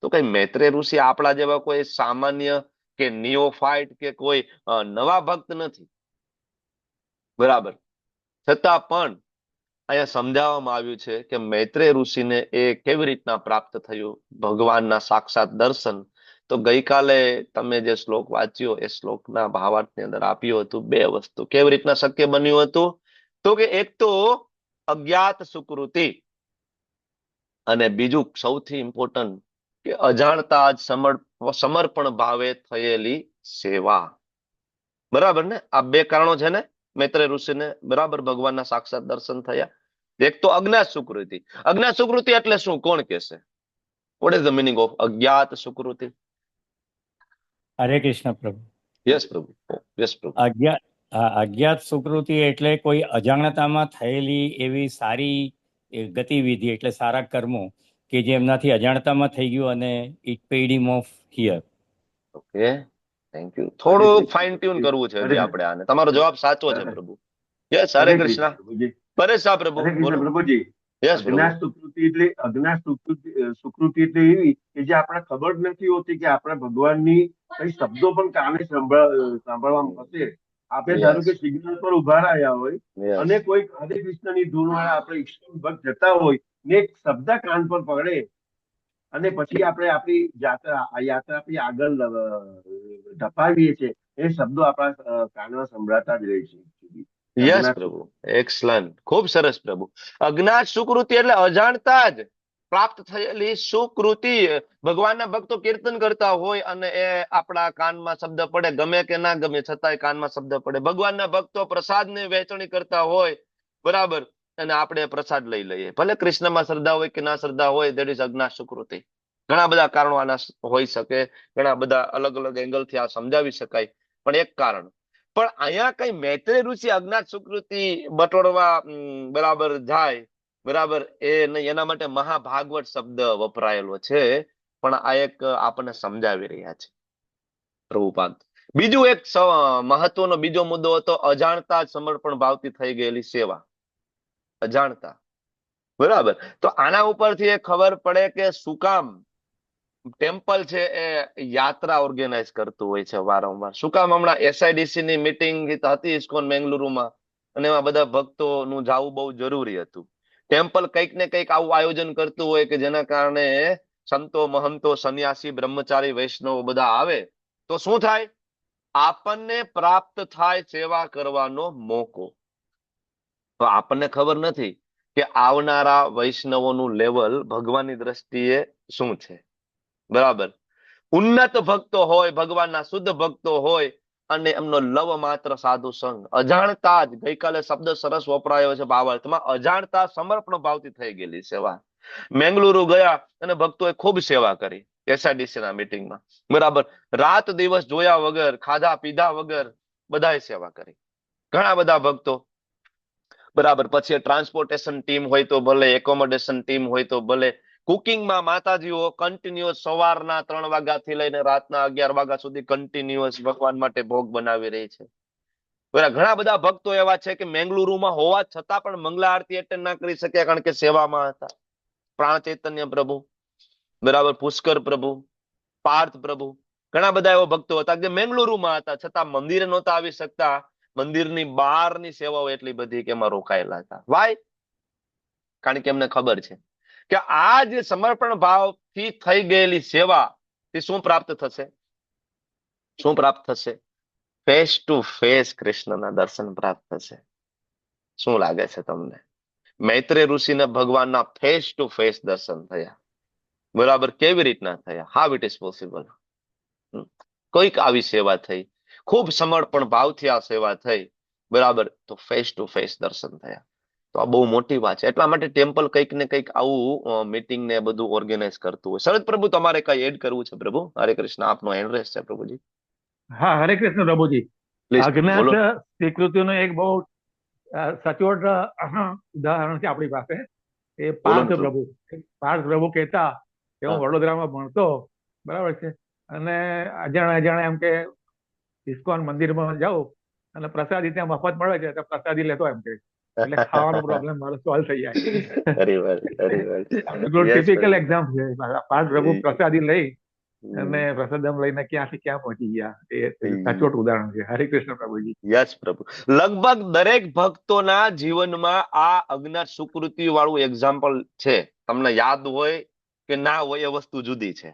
તો કઈ મૈત્રેય ઋષિ આપણા જેવા કોઈ સામાન્ય કે નિયોફાઇટ કે કોઈ નવા ભક્ત નથી. બરાબર. છતાં પણ અહીંયા સમજાવવામાં આવ્યું છે કે મૈત્રેય ઋષિને એ કેવી રીતના પ્રાપ્ત થયું ભગવાનના સાક્ષાત દર્શન. તો ગઈકાલે તમે જે શ્લોક વાંચ્યો એ શ્લોકના ભાવાર્થની અંદર આપ્યું હતું 2 વસ્તુ. કેવી રીતના શક્ય બન્યું હતું? તો કે એક તો અજ્ઞાત સુકૃતિ અને બીજું સૌથી ઇમ્પોર્ટન્ટ કે અજાણતા જ સમર્પણ ભાવે થયેલી સેવા. બરાબર ને? આ 2 કારણો છે ને મૈત્રેય ઋષિને બરાબર ભગવાનના સાક્ષાત દર્શન થયા. એક તો અજ્ઞાત સુકૃતિ. અજ્ઞાત સુકૃતિ એટલે શું? કોણ કહેશે? What is the meaning of અજ્ઞાત સુકૃતિ? હરે કૃષ્ણ પ્રભુ. યસ પ્રભુ. યસ પ્રભુ. અજ્ઞાત સુકૃતિ એટલે કોઈ અજાણતામાં થયેલી એવી સારી ગતિવિધિ એટલે સારા કર્મો કે જે એમનાથી અજાણતામાં થઈ ગયું અને it paid him of here. Okay, thank you. થોડું ફાઇન ટ્યુન કરવું છે હજી આપણે આને. તમારો જવાબ સાચો છે પ્રભુ. યસ, હરે કૃષ્ણ. પરેશ શાહ પ્રભુ બોલો. પ્રભુજી, યસ પ્રભુ. અજ્ઞાત સુકૃતિ એટલે એવી કે જે આપણે ખબર નથી હોતી કે આપણે ભગવાનની કઈ શબ્દો પણ કાને સાંભળવા મળશે. આપણે ધારો કે સિગ્નલ પર ઉભા રહ્યા હોય અને કોઈ હરે કૃષ્ણની ધૂન વાળા આપણે ઈષ્ટ ભક્ત જતા હોય ને એક શબ્દ કાન પર પકડે અને પછી આપણે આપણી યાત્રા આપણી આગળ ધપાવીએ છીએ, એ શબ્દો આપણા કાનમાં સંભળાતા જ રહે છે. યસ પ્રભુ, એક્સલન્ટ, ખૂબ સરસ પ્રભુ. અજ્ઞાત સુકૃતિ એટલે અજાણતા જ પ્રાપ્ત થયેલી સુકૃતિ. ભગવાનના ભક્તો કીર્તન કરતા હોય અને એ આપણા કાનમાં શબ્દ પડે, ગમે કે ના ગમે છતાંય કાનમાં શબ્દ પડે. ભગવાનના ભક્તો પ્રસાદની વહેંચણી કરતા હોય બરાબર, અને આપણે પ્રસાદ લઈ લઈએ. ભલે કૃષ્ણમાં શ્રદ્ધા હોય કે ના શ્રદ્ધા હોય, દેટ ઇઝ અજ્ઞાત સુકૃતિ. ઘણા બધા કારણો આના હોઈ શકે, ઘણા બધા અલગ અલગ એંગલથી આ સમજાવી શકાય, પણ એક કારણ. પણ અહીંયા કઈ મૈત્રેય ઋષિ અજ્ઞાત સુકૃતિ બટોરવા બરાબર જાય બરાબર એ નહીં. એના માટે મહાભાગવત શબ્દ વપરાયેલો છે, પણ આ એક આપણને સમજાવી રહ્યા છે પ્રભુપાદ. બીજું એક મહત્વનો બીજો મુદ્દો હતો અજાણતા સમર્પણ ભાવથી થઈ ગયેલી સેવા. અજાણતા બરાબર. તો આના ઉપરથી એ ખબર પડે કે શું કામ ટેમ્પલ છે એ યાત્રા ઓર્ગેનાઇઝ કરતું હોય છે વારંવાર. શું કામ હમણાં SIDC ની મીટિંગ હતી ઇસ્કોન બેંગલુરુમાં, અને એમાં બધા ભક્તોનું જવું બહુ જરૂરી હતું. ટેમ્પલ કંઈક ને કંઈક આવું આયોજન કરતું હોય કે જેના કારણે સંતો, મહંતો, સંન્યાસી, બ્રહ્મચારી, વૈષ્ણવ બધા આવે તો શું થાય? આપણને પ્રાપ્ત થાય સેવા કરવાનો મોકો. તો આપણને ખબર નથી કે આવનારા વૈષ્ણવોનું લેવલ ભગવાનની દ્રષ્ટિએ શું છે. બરાબર. ઉન્નત ભક્તો હોય, ભગવાનના શુદ્ધ ભક્તો હોય અને એમનો લવ માત્ર સાધુ સંગ, અજાણતા જ, ગઈકાલે શબ્દ સરસ વપરાયો છે ભાવાર્થમાં, અજાણતા સમર્પણ ભાવથી થઈ ગયેલી સેવા. મેંગલુરુ ગયા અને ભક્તોએ ખૂબ સેવા કરી SIDC ના મીટિંગમાં. બરાબર. રાત દિવસ જોયા વગર, ખાધા પીધા વગર બધાએ સેવા કરી, ઘણા બધા ભક્તો. બરાબર. પછી ટ્રાન્સપોર્ટેશન ટીમ હોય તો ભલે, એકોમોડેશન ટીમ હોય તો ભલે, કુકિંગમાં માતાજીઓ કન્ટિન્યુઅસ સવારના 3 વાગ્યાથી લઈને રાતના 11 વાગ્યા સુધી કન્ટિન્યુઅસ ભગવાન માટે ભોગ બનાવી રહી છે. બરાબર. ઘણા બધા ભક્તો એવા છે કે મેંગલુરુમાં હોવા છતાં પણ મંગલા આરતી એટેન્ડ ના કરી શક્યા કારણ કે સેવામાં હતા. પ્રાણ ચૈતન્ય પ્રભુ, બરાબર, પુષ્કર પ્રભુ, પાર્થ પ્રભુ, ઘણા બધા એવા ભક્તો હતા કે મેંગલુરુમાં હતા છતાં મંદિરે નહોતા આવી શકતા. મંદિરની બહારની સેવાઓ એટલી બધી કે એમાં રોકાયેલા હતા. વાય? કારણ કે એમને ખબર છે કે આ જે સમર્પણ ભાવથી થઈ ગયેલી સેવા તે શું પ્રાપ્ત થશે? શું પ્રાપ્ત થશે? ફેસ ટુ ફેસ કૃષ્ણના દર્શન પ્રાપ્ત થશે. શું લાગે છે તમને? મૈત્રેય ઋષિને ભગવાનના ફેસ ટુ ફેસ દર્શન થયા. બરાબર. કેવી રીતના થયા? How it is possible? કોઈક આવી સેવા થઈ, ખૂબ સમર્પણ ભાવથી આ સેવા થઈ. બરાબર. તો ફેસ ટુ ફેસ દર્શન થયા. તો આ બહુ મોટી વાત છે. એટલા માટે ટેમ્પલ કંઈક ને કંઈક આવું મીટિંગ ને બધું ઓર્ગેનાઇઝ કરતું હોય. શરદ પ્રભુ, તમારે કઈ એડ કરવું છે પ્રભુ? હરે કૃષ્ણ, આપનો હેન્ડ રેસ છે પ્રભુજી. હા, હરે કૃષ્ણ પ્રભુજી. અજ્ઞાત સ્વીકૃતિનું એક બહુ સચોટ ઉદાહરણ છે આપણી પાસે. એ પાર્થ પ્રભુ. પાર્થ પ્રભુ કહેતા કે હું વડોદરામાં ભણતો, બરાબર છે, અને અજાણે એમ કે ઇસ્કોન મંદિરમાં જાઉં અને પ્રસાદી ત્યાં મફત મળે છે તો પ્રસાદી લેતો એમ કે, એટલે ખાવાનો પ્રોબ્લેમ મારો સોલ્વ થઈ જાય. ટિપિકલ એક્ઝામ્પલ છે. પાર્થ પ્રભુ પ્રસાદી લઈ અને પ્રસાદમ લઈને ક્યાંથી ક્યાં પહોંચી ગયા. એ સચોટ ઉદાહરણ છે. હરે કૃષ્ણ પ્રભુજી. યસ પ્રભુ. લગભગ દરેક ભક્તોના જીવનમાં આ અજ્ઞાત સુકૃતિ વાળું એક્ઝામ્પલ છે. તમને યાદ હોય કે ના હોય એ વસ્તુ જુદી છે,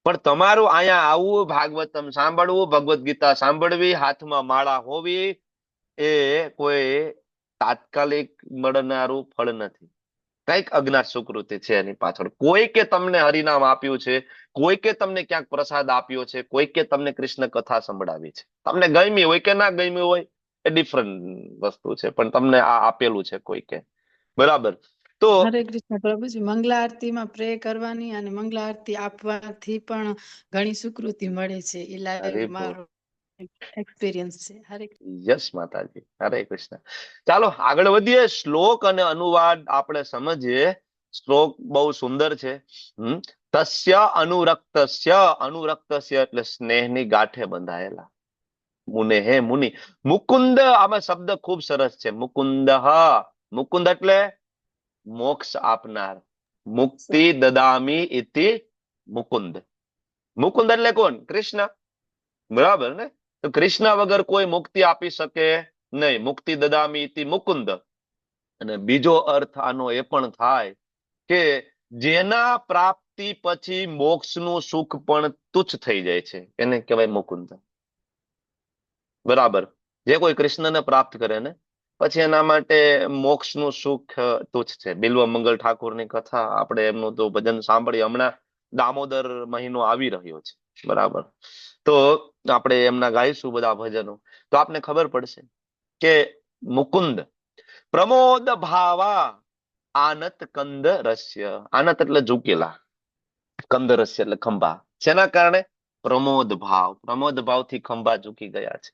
પણ તમારું અહીંયા આવવું, ભાગવતમ સાંભળવું, ભગવદ્ ગીતા સાંભળવી, હાથમાં માળા હોવી એ કોઈ તાત્કાલિક મળનારું ફળ નથી. કઈક અજ્ઞાત સુકૃતિ છે એની પાછળ. કોઈકે તમને હરિનામ આપ્યું છે, કોઈકે તમને ક્યાંક પ્રસાદ આપ્યો છે, કોઈકે તમને કૃષ્ણ કથા સંભળાવી છે. તમને ગમી હોય કે ના ગમી હોય એ ડિફરન્ટ વસ્તુ છે, પણ તમને આ આપેલું છે કોઈકે. બરાબર. તો હરે કૃષ્ણ પ્રભુજી, મંગલા આરતીમાં પ્રે કરવાની અને મંગલા આરતી આપવાથી પણ ઘણી સુકૃતિ મળે છે. એ લાઈવ મારો એક્સપિરિયન્સ છે. હરે યસ માતાજી. હરે કૃષ્ણ. ચાલો આગળ વધીએ. શ્લોક અને અનુવાદ આપણે સમજીએ. શ્લોક બહુ સુંદર છે. તસ્ય અનુરક્તસ્ય, અનુરક્તસ્ય એટલે સ્નેહની ગાંઠે બંધાયેલા. મુને, હે મુનિ. મુકુંદ, આમાં શબ્દ ખૂબ સરસ છે. મુકુંદ. મુકુંદ એટલે મોક્ષ આપનાર. મુક્તિ દદામી ઇતિ મુકુંદ. મુકુંદ એટલે કોણ? કૃષ્ણ. બરાબર ને? તો કૃષ્ણ વગર કોઈ મુક્તિ આપી શકે નહીં. મુક્તિ દદામી ઇતિ મુકુંદ. અને બીજો અર્થ આનો એ પણ થાય કે જેના પ્રાપ્તિ પછી મોક્ષનું સુખ પણ તુચ્છ થઈ જાય છે, એને કહેવાય મુકુંદ. બરાબર. જે કોઈ કૃષ્ણને પ્રાપ્ત કરે ને પછી એના માટે મોક્ષનું સુખ તુચ્છ છે. બિલ્વ મંગલ ઠાકોરની કથા, આપણે એમનું તો ભજન સાંભળી. હમણાં દામોદર મહિનો આવી રહ્યો છે, બરાબર, તો આપણે એમના ગાઈશું બધા ભજનો, તો આપને ખબર પડશે કે મુકુંદ પ્રમોદ ભાવા આનત કંદ રસ્ય. આનત એટલે ઝૂકેલા, કંદ રસ્ય એટલે ખંભા. શેના કારણે? પ્રમોદ ભાવ. પ્રમોદ ભાવથી ખંભા ઝૂકી ગયા છે.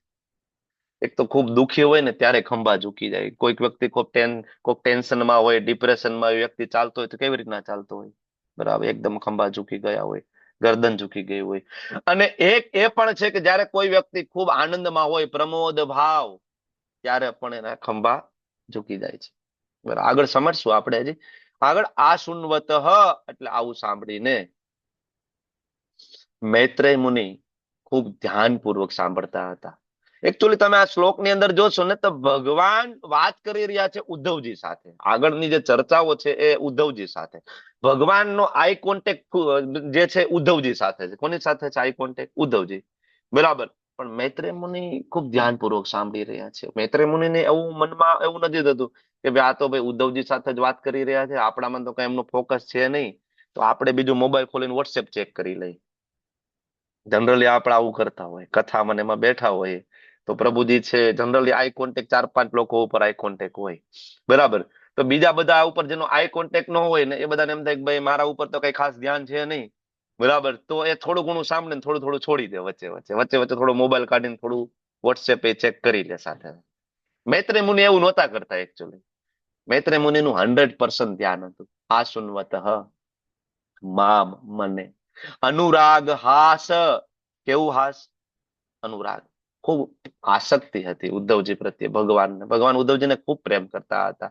એક તો ખૂબ દુઃખી હોય ને ત્યારે ખંભા ઝૂકી જાય. કોઈક વ્યક્તિ કોઈક ટેન્શનમાં હોય, ડિપ્રેશનમાં હોય, વ્યક્તિ ચાલતો હોય તો કેવી રીતના ચાલતો હોય? બરાબર, એકદમ ખંભા ઝૂકી ગયા હોય, ગરદન ઝૂકી ગઈ હોય. અને એક એ પણ છે કે જયારે કોઈ વ્યક્તિ ખૂબ આનંદમાં હોય, પ્રમોદ ભાવ, ત્યારે પણ એના ખંભા ઝૂકી જાય છે. બરાબર, આગળ સમજશું આપણે હજી આગળ. આ સુનવત એટલે આવું સાંભળીને મૈત્રેય મુનિ ખૂબ ધ્યાનપૂર્વક સાંભળતા હતા. એકચ્યુઅલી તમે આ શ્લોકની અંદર જોશો ને તો ભગવાન વાત કરી રહ્યા છે ઉદ્ધવજી સાથે. આગળની જે ચર્ચાઓ છે એ ઉદ્ધવજી સાથે. ભગવાનનો આઈ કોન્ટેક્ટ જે છે ઉદ્ધવજી સાથે છે. કોની સાથે છે આઈ કોન્ટેક્ટ? ઉદ્ધવજી. બરાબર. પણ મૈત્રેય મુનિ ખૂબ ધ્યાનપૂર્વક સાંભળી રહ્યા છે. મૈત્રેય મુનિને એવું મનમાં એવું નથી થતું કે ભાઈ આ તો ભાઈ ઉદ્ધવજી સાથે જ વાત કરી રહ્યા છે, આપણામાં તો કઈ એમનું ફોકસ છે નહીં, તો આપણે બીજું મોબાઈલ ખોલીને વોટ્સએપ ચેક કરી લઈએ. જનરલી આપણે આવું કરતા હોય, કથામાં એમાં બેઠા હોય તો પ્રભુજી છે જનરલી આઈ કોન્ટેક્ટ 4-5 લોકો ઉપર આઈ કોન્ટેક્ટ હોય. બરાબર. તો બીજા બધા ઉપર જેનો આઈ કોન્ટેક્ટ ન હોય ને એ બધાને એમ થાય કે ભાઈ મારા ઉપર તો કઈ ખાસ ધ્યાન છે નહીં. બરાબર. તો એ થોડું ઘણું સાંભળે થોડું થોડું છોડી દે વચ્ચે થોડો મોબાઈલ કાઢીને થોડું વોટ્સએપ એ ચેક કરી લે સાથે. મૈત્રેય મુનિ એવું નહોતા કરતા એકચ્યુઅલી. મૈત્રેય મુનિનું 100% ધ્યાન હતું. આ સુનવત મામ મને અનુરાગ હાસ. કેવું હાસ? અનુરાગ. ખૂબ આસક્તિ હતી ઉદ્ધવજી પ્રત્યે ભગવાનને. ભગવાન ઉદ્ધવજીને ખૂબ પ્રેમ કરતા હતા.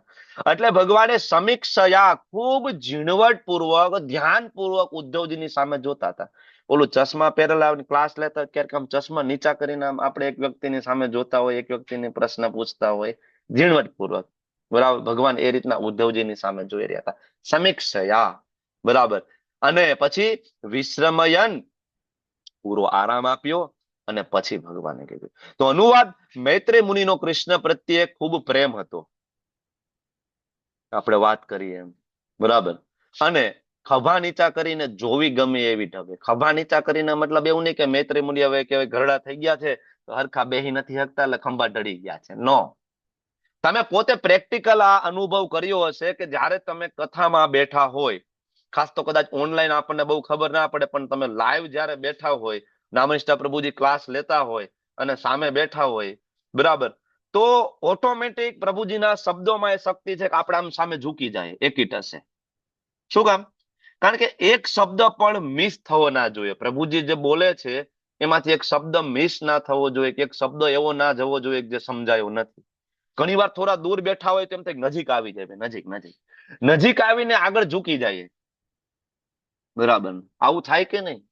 એટલે ભગવાને સમીક્ષયા ખૂબ ઝીણવટપૂર્વક ધ્યાનપૂર્વક ઉદ્ધવજીની સામે જોતા હતા. ઓલું ચશ્મા પહેરેલા ક્લાસ લેતા ક્યારેક આમ ચશ્મા નીચા કરીને આપણે એક વ્યક્તિની સામે જોતા હોય, એક વ્યક્તિને પ્રશ્ન પૂછતા હોય ઝીણવટપૂર્વક. બરાબર. ભગવાન એ રીતના ઉદ્ધવજીની સામે જોઈ રહ્યા હતા. સમીક્ષયા. બરાબર. અને પછી વિશ્રમયન, પૂરો આરામ આપ્યો અને પછી ભગવાને કીધું. તો અનુવાદ, મૈત્રેય મુનિનો કૃષ્ણ પ્રત્યે ખૂબ પ્રેમ હતો. આપણે વાત કરીએ એમ. બરાબર. અને ખભા નીચા કરીને જોવી ગમે એવી ઢબે. ખભા નીચા કરીને મતલબ એવું નહીં કે મૈત્રેય મુનિ હવે કે ઘરડા થઈ ગયા છે તો હરખા બેહી નથી શકતા એટલે ખંભા ઢળી ગયા છે. નો. તમે પોતે પ્રેક્ટિકલ આ અનુભવ કર્યો હશે કે જ્યારે તમે કથામાં બેઠા હોય, ખાસ તો કદાચ ઓનલાઈન આપણને બહુ ખબર ના પડે, પણ તમે લાઈવ જ્યારે બેઠા હોય, નામનિષ્ઠા પ્રભુજી ક્લાસ લેતા હોય અને સામે બેઠા હોય, બરાબર, તો ઓટોમેટિક પ્રભુજીના શબ્દોમાં એ શક્તિ છે કે આપણે આમ સામે ઝૂકી જાય એકીટસે. શું કામ? કારણ કે એક શબ્દ પણ મિસ થવો ના જોઈએ. પ્રભુજી જે બોલે છે એમાંથી એક શબ્દ મિસ ના થવો જોઈએ, કે એક શબ્દ એવો ના જવો જોઈએ જે સમજાયો નથી. ઘણી વાર થોડા દૂર બેઠા હોય તેમ થાય નજીક આવી જાય, નજીક આવીને આગળ ઝૂકી જાય. બરાબર. આવું થાય કે નહીં?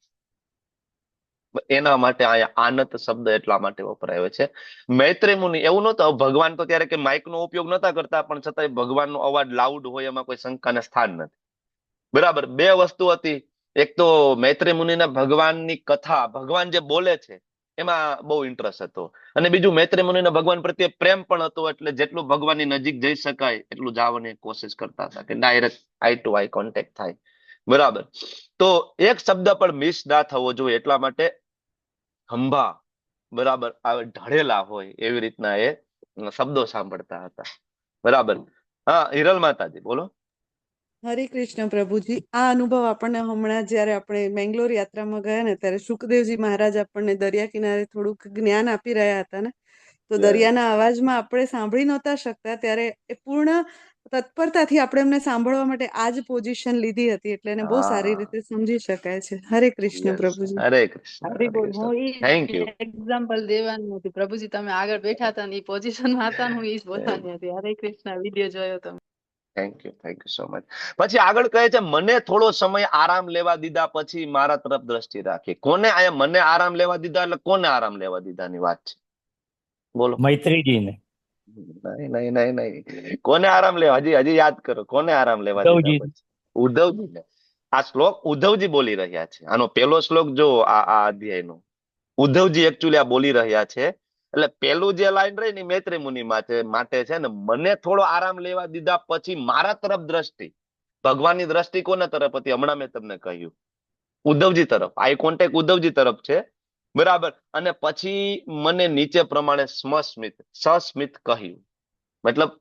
એના માટે અહીંયા આનત શબ્દ એટલા માટે વપરાયો છે. મૈત્રેય મુનિ એવું નહોતું. ભગવાન તો ત્યારે કે માઇકનો ઉપયોગ નહોતા કરતા, પણ છતાંય ભગવાનનો અવાજ લાઉડ હોય એમાં કોઈ શંકાને સ્થાન નથી. બરાબર. બે વસ્તુ હતી. એક તો મૈત્રેય મુનિને ભગવાનની કથા, ભગવાન જે બોલે છે એમાં બહુ ઇન્ટરેસ્ટ હતો, અને બીજું મૈત્રેય મુનિને ભગવાન પ્રત્યે પ્રેમ પણ હતો, એટલે જેટલું ભગવાનની નજીક જઈ શકાય એટલું જવાની કોશિશ કરતા હતા કે direct eye to eye contact થાય. બરાબર. તો એક શબ્દ પણ મિસ ના થવો જોઈએ એટલા માટે ખંભા બરાબર ઢળેલા હોય એવી રીતના એ શબ્દો સાંભળતા હતા. બરાબર. હા, હિરલ માતાજી બોલો. હરે કૃષ્ણ પ્રભુજી. આ અનુભવ આપણને હમણાં જ્યારે આપણે મેંગ્લોર યાત્રામાં ગયા ને ત્યારે સુખદેવજી મહારાજ આપણને દરિયા કિનારે થોડુંક જ્ઞાન આપી રહ્યા હતા ને, તો દરિયાના અવાજમાં આપણે સાંભળી નહોતા શકતા ત્યારે એ પૂર્ણ તત્પરતાથી આપણે એમને સાંભળવા માટે આ જ પોઝિશન લીધી હતી, એટલે એને બહુ સારી રીતે સમજી શકાય છે. હરે કૃષ્ણ પ્રભુજી. હરે કૃષ્ણ. હરી બોલ. હું થેન્ક યુ. એક્ઝામ્પલ દેવાની હતી. પ્રભુજી તમે આગળ બેઠા હતા ને એ પોઝિશનમાં હતા ને હું એ જ બોલવાની હતી. હરે કૃષ્ણ. વિડીયો જોયો તમે. Thank you so much. પછી આગળ કહે છે મને થોડો સમય આરામ લેવા દીધા પછી મારા તરફ દ્રષ્ટિ રાખી. કોને આયા મને આરામ લેવા દીધા? એટલે કોને આરામ લેવા દીધાની વાત છે? બોલો. મૈત્રીજીને. નહીં. કોને આરામ લેવા? હજી યાદ કરો. કોને આરામ લેવા દીધા? ઉદ્ધવજીને. આ શ્લોક ઉદ્ધવજી બોલી રહ્યા છે. આનો પહેલો શ્લોક જો આ અધ્યાયનો ઉદ્ધવજી એકચ્યુઅલી આ બોલી રહ્યા છે. એટલે પેલું જે લાઈન રહી ને મૈત્રેય મુનિ માટે છે ને, મને થોડો આરામ લેવા દીધા પછી મારા તરફ દ્રષ્ટિ. ભગવાનની દ્રષ્ટિ કોના તરફ હતી? હમણાં મેં તમને કહ્યું, ઉદ્ધવજી તરફ. આઈ કોન્ટેક્ટ ઉદ્ધવજી તરફ છે. બરાબર. અને પછી મને નીચે પ્રમાણે સસ્મિત કહ્યું. મતલબ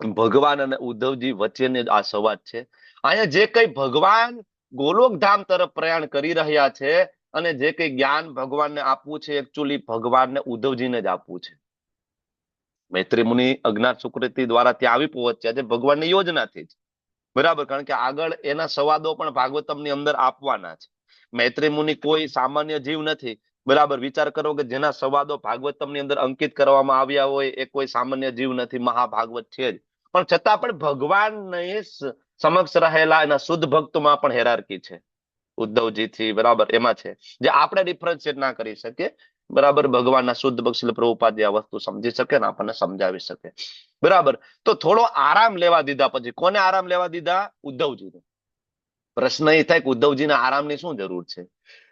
ભગવાન અને ઉદ્ધવજી વચ્ચેને આ સંવાદ છે. અહીંયા જે કઈ ભગવાન ગોલોક ધામ તરફ પ્રયાણ કરી રહ્યા છે અને જે કઈ જ્ઞાન ભગવાનને આપવું છે, એકચ્યુઅલી ભગવાનને ઉદ્ધવજીને જ આપવું છે. મૈત્રેય મુનિ અજ્ઞાત સુકૃતિ દ્વારા ત્યાં આવી પહોંચ્યા છે ભગવાનની યોજનાથી જ. બરાબર. કારણ કે આગળ એના સંવાદો પણ ભાગવતમની અંદર આપવાના છે. મૈત્રેય મુનિ કોઈ સામાન્ય જીવ નથી. બરાબર. વિચાર કરો કે જેના સંવાદો ભાગવતમની અંદર અંકિત કરવામાં આવ્યા હોય એ કોઈ સામાન્ય જીવ નથી, મહાભાગવત છે જ. પણ છતાં પણ ભગવાનને સમક્ષ રહેલા એના શુદ્ધ ભક્તોમાં પણ હેરાર્કી છે ઉદ્ધવજીથી. બરાબર. એમાં છે જે આપણે ડિફરન્શિએટ ના કરી શકીએ. બરાબર, ભગવાનના શુદ્ધ ભક્ત શ્રીલ પ્રભુપાદ આ વસ્તુ સમજી શકે ને આપણને સમજાવી શકે. બરાબર, તો થોડો આરામ લેવા દીધા પછી કોને આરામ લેવા દીધા? ઉદ્ધવજીને. પ્રશ્ન એ થાય કે ઉદ્ધવજીને આરામની શું જરૂર છે?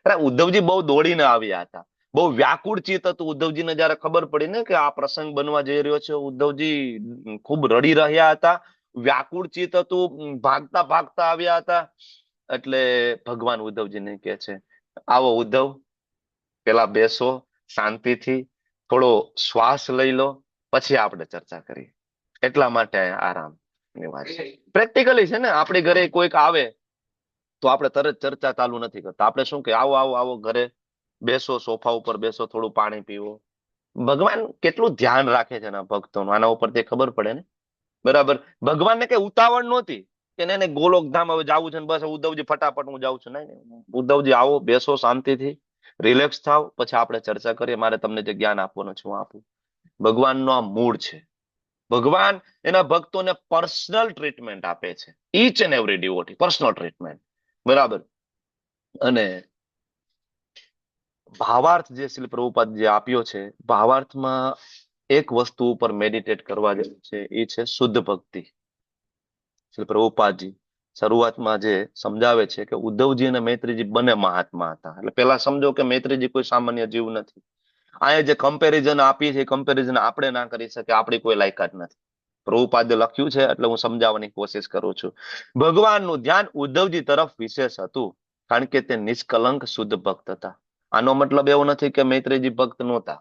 અરે ઉદ્ધવજી બહુ દોડીને આવ્યા હતા, બહુ વ્યાકુળ ચિત્ત હતું ઉદ્ધવજીને. જયારે ખબર પડી ને કે આ પ્રસંગ બનવા જઈ રહ્યો છે, ઉદ્ધવજી ખૂબ રડી રહ્યા હતા, વ્યાકુળ ચિત્ત હતું, ભાગતા ભાગતા આવ્યા હતા. એટલે ભગવાન ઉદ્ધવજીને કહે છે, આવો ઉદ્ધવ, પેલા બેસો શાંતિથી, થોડો શ્વાસ લઈ લો, પછી આપણે ચર્ચા કરીએ. એટલા માટે આરામ ની વાત છે. પ્રેક્ટિકલી છે ને, આપણી ઘરે કોઈક આવે તો આપણે તરત ચર્ચા ચાલુ નથી કરતા. આપણે શું કે આવો આવો આવો, ઘરે બેસો, સોફા ઉપર બેસો, થોડું પાણી પીવો. ભગવાન કેટલું ધ્યાન રાખે છે એના ભક્તોનું, આના ઉપરથી ખબર પડે ને. બરાબર, ભગવાનને કઈ ઉતાવળ નહોતી કે એને ગોલોકધામ હવે જવું છે ને બસ ઉદ્ધવજી ફટાફટ હું જાઉં છું. નહીં, ઉદ્ધવજી આવો, બેસો શાંતિથી, રિલેક્સ થાવ, પછી આપણે ચર્ચા કરીએ. મારે તમને જે જ્ઞાન આપવાનું છે હું આપું. ભગવાનનો આ મૂળ છે. ભગવાન એના ભક્તોને પર્સનલ ટ્રીટમેન્ટ આપે છે, each and every devotee, personal treatment. બરાબર, અને ભાવાર્થ જે શ્રીલ પ્રભુપાદ જે આપ્યો છે, ભાવાર્થમાં એક વસ્તુ ઉપર મેડિટેટ કરવા જેવું છે, એ છે શુદ્ધ ભક્તિ. શ્રી પ્રભુપાદજી શરૂઆતમાં જે સમજાવે છે કે ઉદ્ધવજી અને મૈત્રીજી બંને મહાત્મા હતા. એટલે પેલા સમજો કે મૈત્રીજી કોઈ સામાન્ય જીવ નથી. આ જે કમ્પેરિઝન આપી છે, કમ્પેરિઝન આપણે ના કરી શકે, આપણી કોઈ લાયકાત નથી. પ્રભુપાદે લખ્યું છે એટલે હું સમજાવવાની કોશિશ કરું છું. ભગવાનનું ધ્યાન ઉદ્ધવજી તરફ વિશેષ હતું, કારણ કે તે નિષ્કલંક શુદ્ધ ભક્ત હતા. આનો મતલબ એવો નથી કે મૈત્રીજી ભક્ત નહોતા.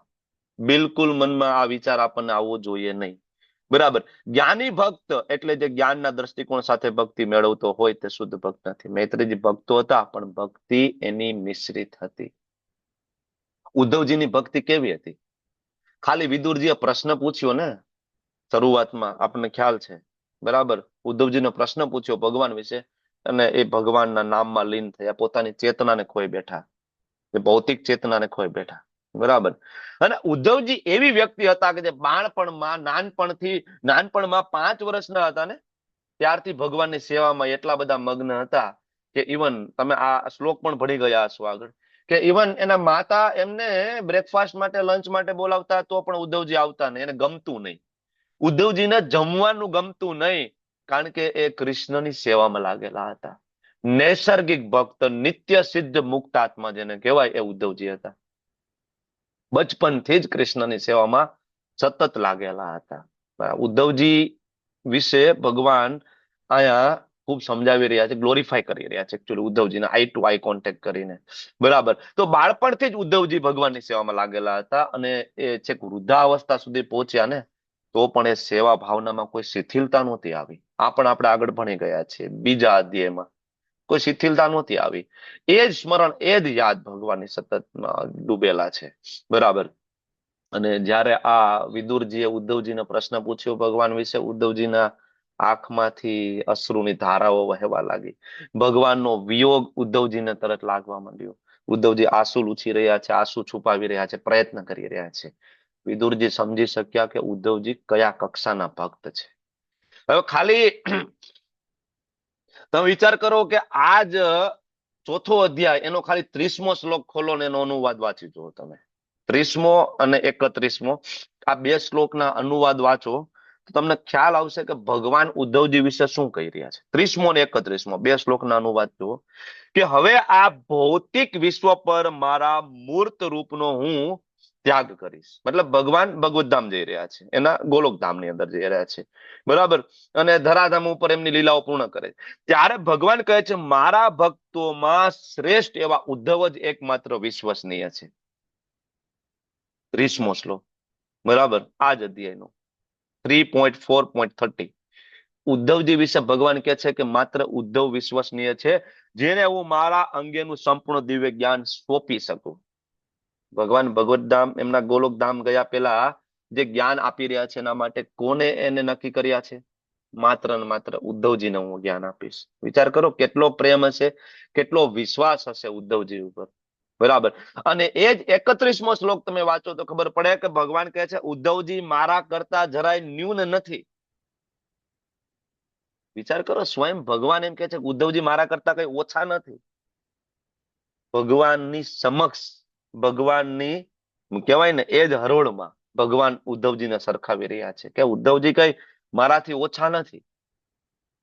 બિલકુલ મનમાં આ વિચાર આપણને આવવો જોઈએ નહીં. બરાબર, જ્ઞાની ભક્ત એટલે જે જ્ઞાનના દ્રષ્ટિકોણ સાથે ભક્તિ મેળવતો હોય તે શુદ્ધ ભક્ત નથી. મૈત્રીજી ભક્તો હતા, પણ ભક્તિ એની મિશ્રિત હતી. ઉદ્ધવજીની ભક્તિ કેવી હતી? ખાલી વિદુરજીએ પ્રશ્ન પૂછ્યો ને શરૂઆતમાં, આપણને ખ્યાલ છે. બરાબર, ઉદ્ધવજીનો પ્રશ્ન પૂછ્યો ભગવાન વિશે, અને એ ભગવાનના નામમાં લીન થયા, પોતાની ચેતનાને ખોઈ બેઠા, એ ભૌતિક ચેતનાને ખોઈ બેઠા. બરાબર, અને ઉદ્ધવજી એવી વ્યક્તિ હતા કે જે નાનપણમાં 5 વર્ષના હતા ને ત્યારથી ભગવાનની સેવામાં એટલા બધા મગ્ન હતા કે ઇવન તમે આ શ્લોક પણ ભણી ગયા હશો આગળ, કે ઇવન એના માતા એમને બ્રેકફાસ્ટ માટે, લંચ માટે બોલાવતા તો પણ ઉદ્ધવજી આવતા નહીં, એને ગમતું નહીં. ઉદ્ધવજીને જમવાનું ગમતું નહીં, કારણ કે એ કૃષ્ણની સેવામાં લાગેલા હતા. નૈસર્ગિક ભક્ત, નિત્ય સિદ્ધ મુક્ત આત્મા જેને કહેવાય, એ ઉદ્ધવજી હતા. બચપનથી જ કૃષ્ણની સેવામાં સતત લાગેલા હતા. ઉદ્ધવજી વિશે ભગવાન અહીંયા ખૂબ સમજાવી રહ્યા છે, ગ્લોરીફાય કરી રહ્યા છે એકચ્યુઅલી ઉદ્ધવજીને, આઈ ટુ આઈ કોન્ટેક્ટ કરીને. બરાબર, તો બાળપણથી જ ઉદ્ધવજી ભગવાનની સેવામાં લાગેલા હતા, અને એ છેક વૃદ્ધાવસ્થા સુધી પહોંચ્યા ને તો પણ એ સેવા ભાવનામાં કોઈ શિથિલતા નહોતી આવી. આ પણ આપણે આગળ ભણી ગયા છીએ બીજા અધ્યાયમાં. કોઈ શિથિલતા નહોતી આવી. એ જ સ્મરણ, એ જ યાદ ભગવાનની સતત ડૂબેલા છે. બરાબર, અને જ્યારે આ વિદુરજીએ ઉદ્ધવજીને પ્રશ્ન પૂછ્યો ભગવાન વિશે, ઉદ્ધવજીના આંખમાંથી અશ્રુની ધારાઓ વહેવા લાગી. ભગવાનનો વિયોગ ઉદ્ધવજીને તરત લાગવા માંડ્યો. ઉદ્ધવજી આંસુ લૂછી રહ્યા છે, આંસુ છુપાવી રહ્યા છે, પ્રયત્ન કરી રહ્યા છે. વિદુરજી સમજી શક્યા કે ઉદ્ધવજી કયા કક્ષાના ભક્ત છે. હવે ખાલી તમે વિચાર કરો કે આજ 4થો અધ્યાય, એનો ખાલી 30મો શ્લોક ખોલો ને એનો અનુવાદ વાંચી જુઓ તમે. 30મો અને 31મો આ 2 શ્લોકના અનુવાદ વાંચો તો તમને ખ્યાલ આવશે કે ભગવાન ઉદ્ધવજી વિશે શું કહી રહ્યા છે. 30મો અને 31મો 2 શ્લોકના અનુવાદ જુઓ કે હવે આ ભૌતિક વિશ્વ પર મારા મૂર્ત રૂપનો હું ત્યાગ કરીશ. મતલબ ભગવાન ભગવતધામ જઈ રહ્યા છે, એના ગોલોકધામની અંદર જઈ રહ્યા છે. બરાબર, અને ધરાધામ ઉપર એમની લીલાઓ પૂર્ણ કરે. ત્યારે ભગવાન કહે છે મારા ભક્તોમાં શ્રેષ્ઠ એવા ઉદ્ધવ જ એકમાત્ર વિશ્વસનીય છે. 30મો શ્લોક, બરાબર, આ જ અધ્યાયનો 3.4.30. ઉદ્ધવજી વિશે ભગવાન કહે છે કે માત્ર ઉદ્ધવ વિશ્વસનીય છે, જેને હું મારા અંગેનું સંપૂર્ણ દિવ્ય જ્ઞાન સોંપી શકું. ભગવાન ભગવતધામ, એમના ગોલોકધામ ગયા પહેલા જે જ્ઞાન આપી રહ્યા છે એના માટે કોને એને નક્કી કર્યા છે? માત્ર ને માત્ર ઉદ્ધવજીને હું જ્ઞાન આપીશ. વિચાર કરો કેટલો પ્રેમ હશે, કેટલો વિશ્વાસ હશે ઉદ્ધવજી ઉપર. બરાબર, અને એ જ 31મો શ્લોક તમે વાંચો તો ખબર પડે કે ભગવાન કહે છે ઉદ્ધવજી મારા કરતા જરાય ન્યૂન નથી. વિચાર કરો, સ્વયં ભગવાન એમ કહે છે ઉદ્ધવજી મારા કરતા કઈ ઓછા નથી. ભગવાનની સમક્ષ, ભગવાનની કહેવાય ને એ જ હરોળમાં ભગવાન ઉદ્ધવજીને સરખાવી રહ્યા છે કે ઉદ્ધવજી કઈ મારાથી ઓછા નથી.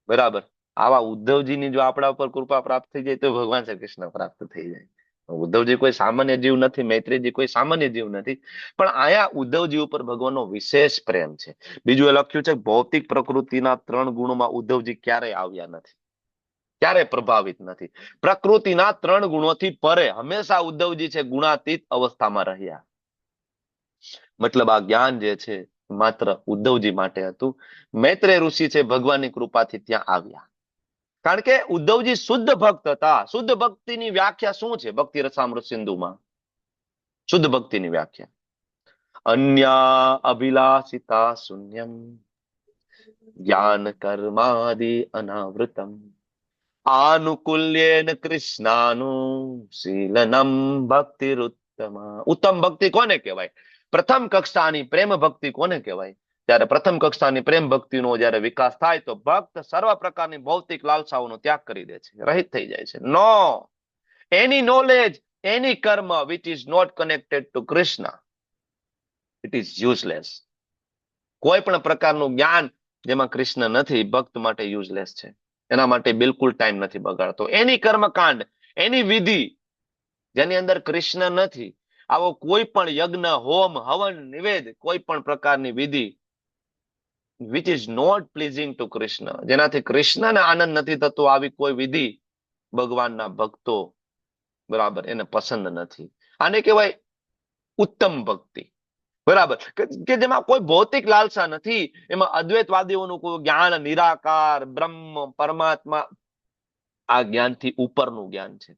બરાબર. આવા ઉદ્ધવજીની જો આપણા ઉપર કૃપા પ્રાપ્ત થઈ જાય તો ભગવાન શ્રી કૃષ્ણ પ્રાપ્ત થઈ જાય. ઉદ્ધવજી કોઈ સામાન્ય જીવ નથી, મૈત્રીજી કોઈ સામાન્ય જીવ નથી, પણ આયા ઉદ્ધવજી ઉપર ભગવાનનો વિશેષ પ્રેમ છે. બીજું એ લખ્યું છે ભૌતિક પ્રકૃતિના 3 ગુણોમાં ઉદ્ધવજી ક્યારેય આવ્યા નથી, ક્યારેય પ્રભાવિત નથી. પ્રકૃતિના 3 ગુણોથી પરે હંમેશા ઉદ્ધવજી છે ગુણાતીત અવસ્થામાં રહ્યા. મતલબ આ જ્ઞાન જે છે માત્ર ઉદ્ધવજી માટે હતું. મૈત્રેય ઋષિ છે ભગવાનની કૃપાથી ત્યાં આવ્યા. કારણ કે ઉદ્ધવજી શુદ્ધ ભક્ત હતા. શુદ્ધ ભક્તિની વ્યાખ્યા શું છે? ભક્તિ રસામૃત સિંધુમાં શુદ્ધ ભક્તિની વ્યાખ્યા અન્યા અભિલાષિતા શૂન્યમ જ્ઞાન કર્માદિ અનાવૃતમ આનુકૂલ્યેન કૃષ્ણાનું શીલનમ ભક્તિરુત્તમા. ઉત્તમ ભક્તિ કોને કહેવાય? પ્રથમ કક્ષાની પ્રેમ ભક્તિ કોને કહેવાય? ત્યારે પ્રથમ કક્ષાની પ્રેમ ભક્તિનો જ્યારે વિકાસ થાય તો ભક્ત સર્વ પ્રકારની ભૌતિક લાલસાઓનો ત્યાગ કરી દે છે, રહિત થઈ જાય છે. નો એની નોલેજ, એની કર્મ which is not connected to Krishna, it is useless. કોઈ પણ પ્રકારનું જ્ઞાન જેમાં કૃષ્ણ નથી ભક્ત માટે યુઝલેસ છે. એના માટે બિલકુલ ટાઈમ નથી બગાડતો. એની કર્મકાંડ, એની વિધિ જેની અંદર કૃષ્ણ નથી, આવો કોઈ પણ યજ્ઞ, હોમ, હવન, નિવેદ, કોઈ પણ પ્રકારની વિધિ which is not pleasing to Krishna, જેનાથી કૃષ્ણને આનંદ નથી થતો, આવી કોઈ વિધિ ભગવાનના ભક્તો બરાબર એને પસંદ નથી. આને કહેવાય ઉત્તમ ભક્તિ. બરાબર, કે જેમાં કોઈ ભૌતિક લાલસા નથી, એમાં અદ્વૈતવાદીઓનું કોઈ જ્ઞાન નિરાકાર બ્રહ્મ પરમાત્મા આ જ્ઞાનથી ઉપરનું જ્ઞાન છે.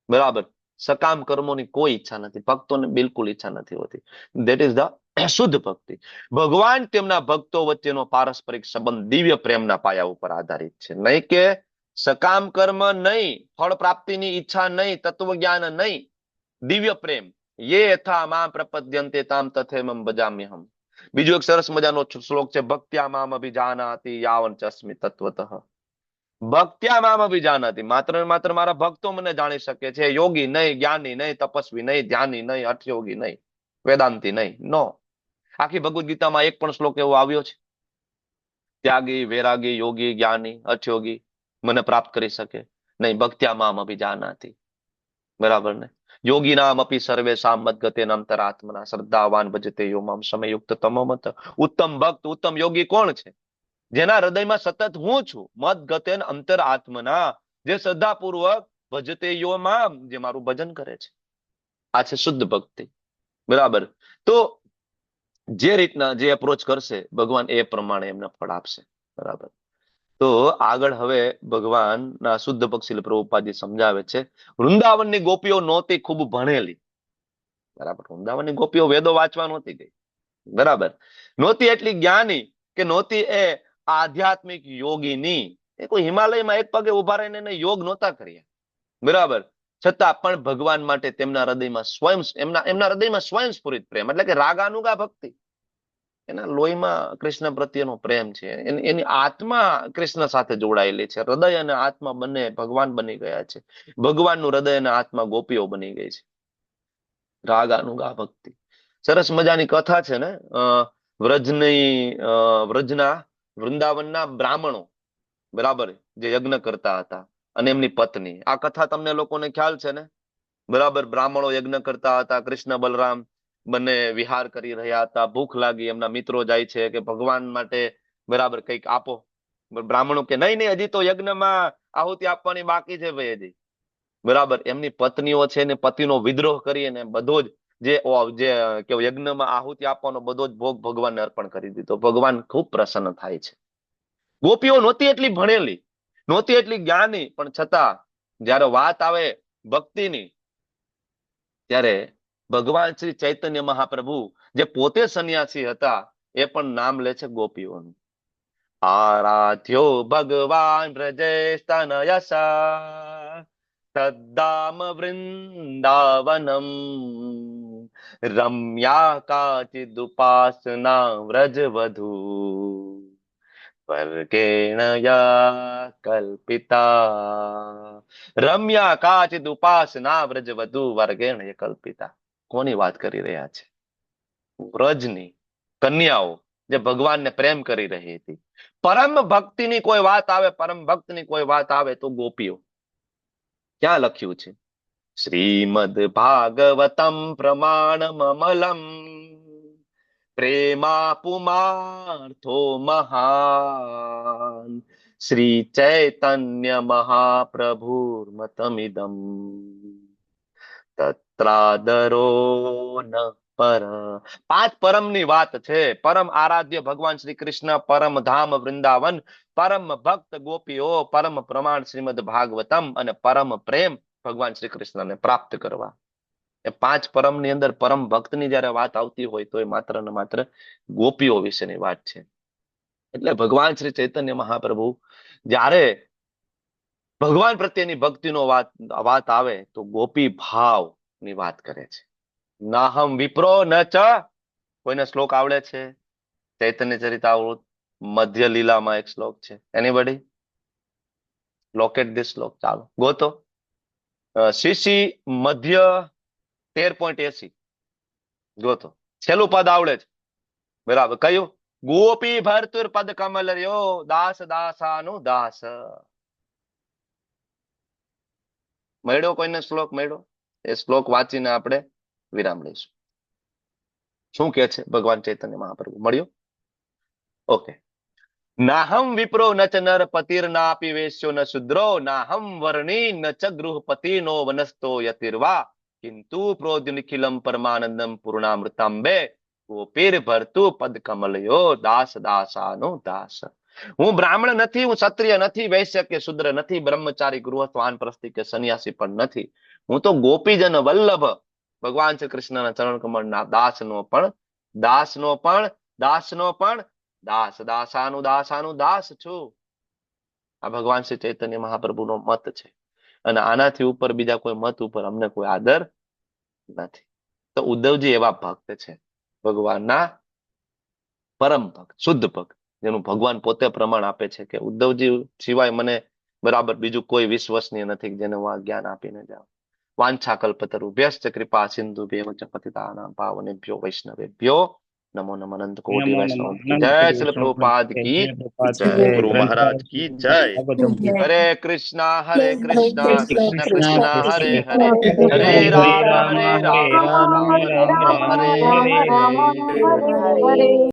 બરાબર, સકામ કર્મોની કોઈ ઈચ્છા નથી, ભક્તોને બિલકુલ ઈચ્છા નથી હોતી. ધેટ ઇઝ ધ શુદ્ધ ભક્તિ. ભગવાન તેમના ભક્તો વચ્ચેનો પારસ્પરિક સંબંધ દિવ્ય પ્રેમના પાયા ઉપર આધારિત છે. નહીં કે સકામ કર્મ નહીં, ફળ પ્રાપ્તિની ઈચ્છા નહીં, તત્વજ્ઞાન નહીં, દિવ્ય પ્રેમ. યે યથા મામ પ્રપદ્યન્તે તામ તથૈવમ ભજામ્યહમ. બીજો એક સરસ મજાનો શ્લોક છે ભક્ત્યા મામ અભિજાનાતિ યાવન ચસ્મિ તત્વતઃ. ભક્ત્યા મામ અભિજાનાતિ, માત્ર ને માત્ર મારા ભક્તો મને જાણી શકે છે. યોગી નહીં, જ્ઞાની નહીં, તપસ્વી નહીં, ધ્યાની નહીં, હઠયોગી નહીં, વેદાંતિ નહીં. નો. આખી ભગવદ ગીતામાં એક પણ શ્લોક એવો આવ્યો છે ત્યાગી, વૈરાગી, યોગી, જ્ઞાની, હઠયોગી મને પ્રાપ્ત કરી શકે નહીં? ભક્ત્યા મામ અભિજાનાતિ. બરાબર ને? યોગી નામ અપી સર્વેશામ મદ્ગતે અંતરાત્મના શ્રદ્ધાવાન ભજતે યો મામ સમયુક્ત તમોમત. ઉત્તમ ભક્ત, ઉત્તમ યોગી કોણ છે? જેના હૃદયમાં સતત હું છું, મદ્ગતે અંતરાત્મના, જે શ્રદ્ધાપૂર્વક ભજતે યો મામ, જે મારું ભજન કરે છે. આ છે શુદ્ધ ભક્તિ. બરાબર. તો જે રીતના જે એપ્રોચ કરશે ભગવાન એ પ્રમાણે એમને ફળ આપશે. બરાબર. તો આગળ હવે ભગવાનના શુદ્ધ પક્ષી પ્રભુપાદજી સમજાવે છે વૃંદાવનની ગોપીઓ નહોતી ખૂબ ભણેલી. બરાબર. વૃંદાવનની ગોપીઓ વેદો વાંચવા નહોતી ગઈ. બરાબર. નહોતી એટલી જ્ઞાની કે નહોતી એ આધ્યાત્મિક યોગીની. એ કોઈ હિમાલયમાં એક પગે ઉભા રહીને એને યોગ નહોતા કર્યા. બરાબર. છતાં પણ ભગવાન માટે તેમના હૃદયમાં એમના હૃદયમાં સ્વયંસ્ફુરિત પ્રેમ, એટલે કે રાગાનુગા ભક્તિ. એના લોહીમાં કૃષ્ણ પ્રત્યેનો પ્રેમ છે. એની આત્મા કૃષ્ણ સાથે જોડાયેલી છે. હૃદય અને આત્મા બંને ભગવાન બની ગયા છે. ભગવાનનું હૃદય અને આત્મા ગોપીઓ બની ગઈ છે. રાગાનુગા ભક્તિ. સરસ મજાની કથા છે ને વૃંદાવનના બ્રાહ્મણો, બરાબર, જે યજ્ઞ કરતા હતા અને એમની પત્ની. આ કથા તમને લોકોને ખ્યાલ છે ને? બરાબર. બ્રાહ્મણો યજ્ઞ કરતા હતા, કૃષ્ણ બલરામ બંને વિહાર કરી રહ્યા હતા. ભૂખ લાગી, એમના મિત્રો જાય છે કે ભગવાન માટે બરાબર કંઈક આપો. બ્રાહ્મણો કે નહીં નહીં, હજી તો યજ્ઞમાં આહુતિ આપવાની બાકી છે ભાઈ હજી. બરાબર. એમની પત્નીઓ છે ને પતિનો વિદ્રોહ કરીને બધો જ જે યજ્ઞમાં આહુતિ આપવાનો બધો જ ભોગ ભગવાનને અર્પણ કરી દીધો. ભગવાન ખૂબ પ્રસન્ન થાય છે. ગોપીઓ નહોતી એટલી ભણેલી, નહોતી એટલી જ્ઞાની, પણ છતાં જયારે વાત આવે ભક્તિની ત્યારે ભગવાન શ્રી ચૈતન્ય મહાપ્રભુ જે પોતે સંન્યાસી હતા એ પણ નામ લે છે ગોપીઓનું. આરાધ્યો ભગવાન વ્રજે સ્તનયસા તદ્ધામ વૃંદાવનમ રમ્યા કાચિદુપાસના વ્રજવધુ વર્ગેણ યા કલ્પિતા. રમ્યા કાચિદુપાસના વ્રજવધુ વર્ગેણ યા કલ્પિતા. કોની વાત કરી રહ્યા છે? વ્રજની કન્યાઓ જે ભગવાનને પ્રેમ કરી રહી હતી. પરમ ભક્તિની કોઈ વાત આવે, પરમ ભક્તની કોઈ વાત આવે તો ગોપીઓ. ક્યાં લખ્યું છે? શ્રીમદ ભાગવતમ પ્રમાણમલમ પ્રેમા પુમાર્થો મહાન શ્રી ચૈતન્ય મહાપ્રભુર્મતમિદમ તત્રાદરો ન પર. 5 પરમની વાત છે. પરમ આરાધ્ય ભગવાન શ્રી કૃષ્ણ, પરમ ધામ વૃંદાવન, પરમ ભક્ત ગોપીઓ, પરમ પ્રમાણ શ્રીમદ ભાગવતમ અને પરમ પ્રેમ ભગવાન શ્રી કૃષ્ણને પ્રાપ્ત કરવા. એ 5 પરમની અંદર પરમ ભક્તની જયારે વાત આવતી હોય તો એ માત્ર ને માત્ર ગોપીઓ વિશેની વાત છે. એટલે ભગવાન શ્રી ચૈતન્ય મહાપ્રભુ જ્યારે ભગવાન પ્રત્યેની ભક્તિનો વાત આવે તો ગોપી ભાવની વાત કરે છે. નાહમ વિપ્રો ન ચ. કોઈને શ્લોક આવડે છે? ચૈતન્ય ચરિતામૃત મધ્ય લીલામાં એક શ્લોક છે. એનીબડી લોકેટ ધીસ શ્લોક? ચાલો ગોતો. સીસી મધ્ય 13.80 ગોતો. છેલ્લું પદ આવડે છે? બરાબર. કયું? ગોપી ભરતુર પદ કમલ રહ્યો દાસ દાસાનું દાસ. મળ્યો કોઈને શ્લોક? મળ્યો? એ શ્લોક વાંચીને આપણે વિરામ લઈશું. શું કે છે ભગવાન ચૈતન્ય મહાપ્રભુ? મળ્યો? ઓકે. નાહમ વિપ્રો ન ચ નરપતિર નાપી વેશ્યો ન શુદ્રો નાહમ વર્ણી ન ચ ગૃહપતિ નો વનસ્તો યતિર્વા કિંતુ પ્રોદ્યુનિખિલમ પરમાનંદમ પૂર્ણામૃતાંબે ગોપીર ભરતુ પદ કમલયો દાસ દાસાનો દાસ. હું બ્રાહ્મણ નથી, હું ક્ષત્રિય નથી, વૈશ્ય કે શુદ્ર નથી, બ્રહ્મચારી ગૃહસ્થ વાનપ્રસ્થી કે સંન્યાસી પણ નથી. હું તો ગોપીજન વલ્લભ ભગવાન શ્રી કૃષ્ણના ચરણ કમળના દાસનો પણ દાસ, દાસાનું દાસ છું. આ ભગવાન શ્રી ચૈતન્ય મહાપ્રભુનો મત છે અને આનાથી ઉપર બીજા કોઈ મત ઉપર અમને કોઈ આદર નથી. તો ઉદ્ધવજી એવા ભક્ત છે, ભગવાનના પરમ ભક્ત, શુદ્ધ ભક્ત, જેનું ભગવાન પોતે પ્રમાણ આપે છે કે ઉદ્ધવજી સિવાય મને બરાબર બીજું કોઈ વિશ્વસનીય નથી જેને હું આ જ્ઞાન આપીને જાઉં. વાંછા કલ્પતરુભ્યશ્ચ કૃપા સિંધુભ્યઃ ચ પતિતાનાં પાવનેભ્યો વૈષ્ણવેભ્યો નમો નમઃ. અનંત કોટિ વૈષ્ણવ કી જય. શ્રીલ પ્રભુપાદ કી જય. ગુરુ મહારાજ કી જય. હરે કૃષ્ણ કૃષ્ણ કૃષ્ણ હરે હરે હરે રામ રામ હરે હરે.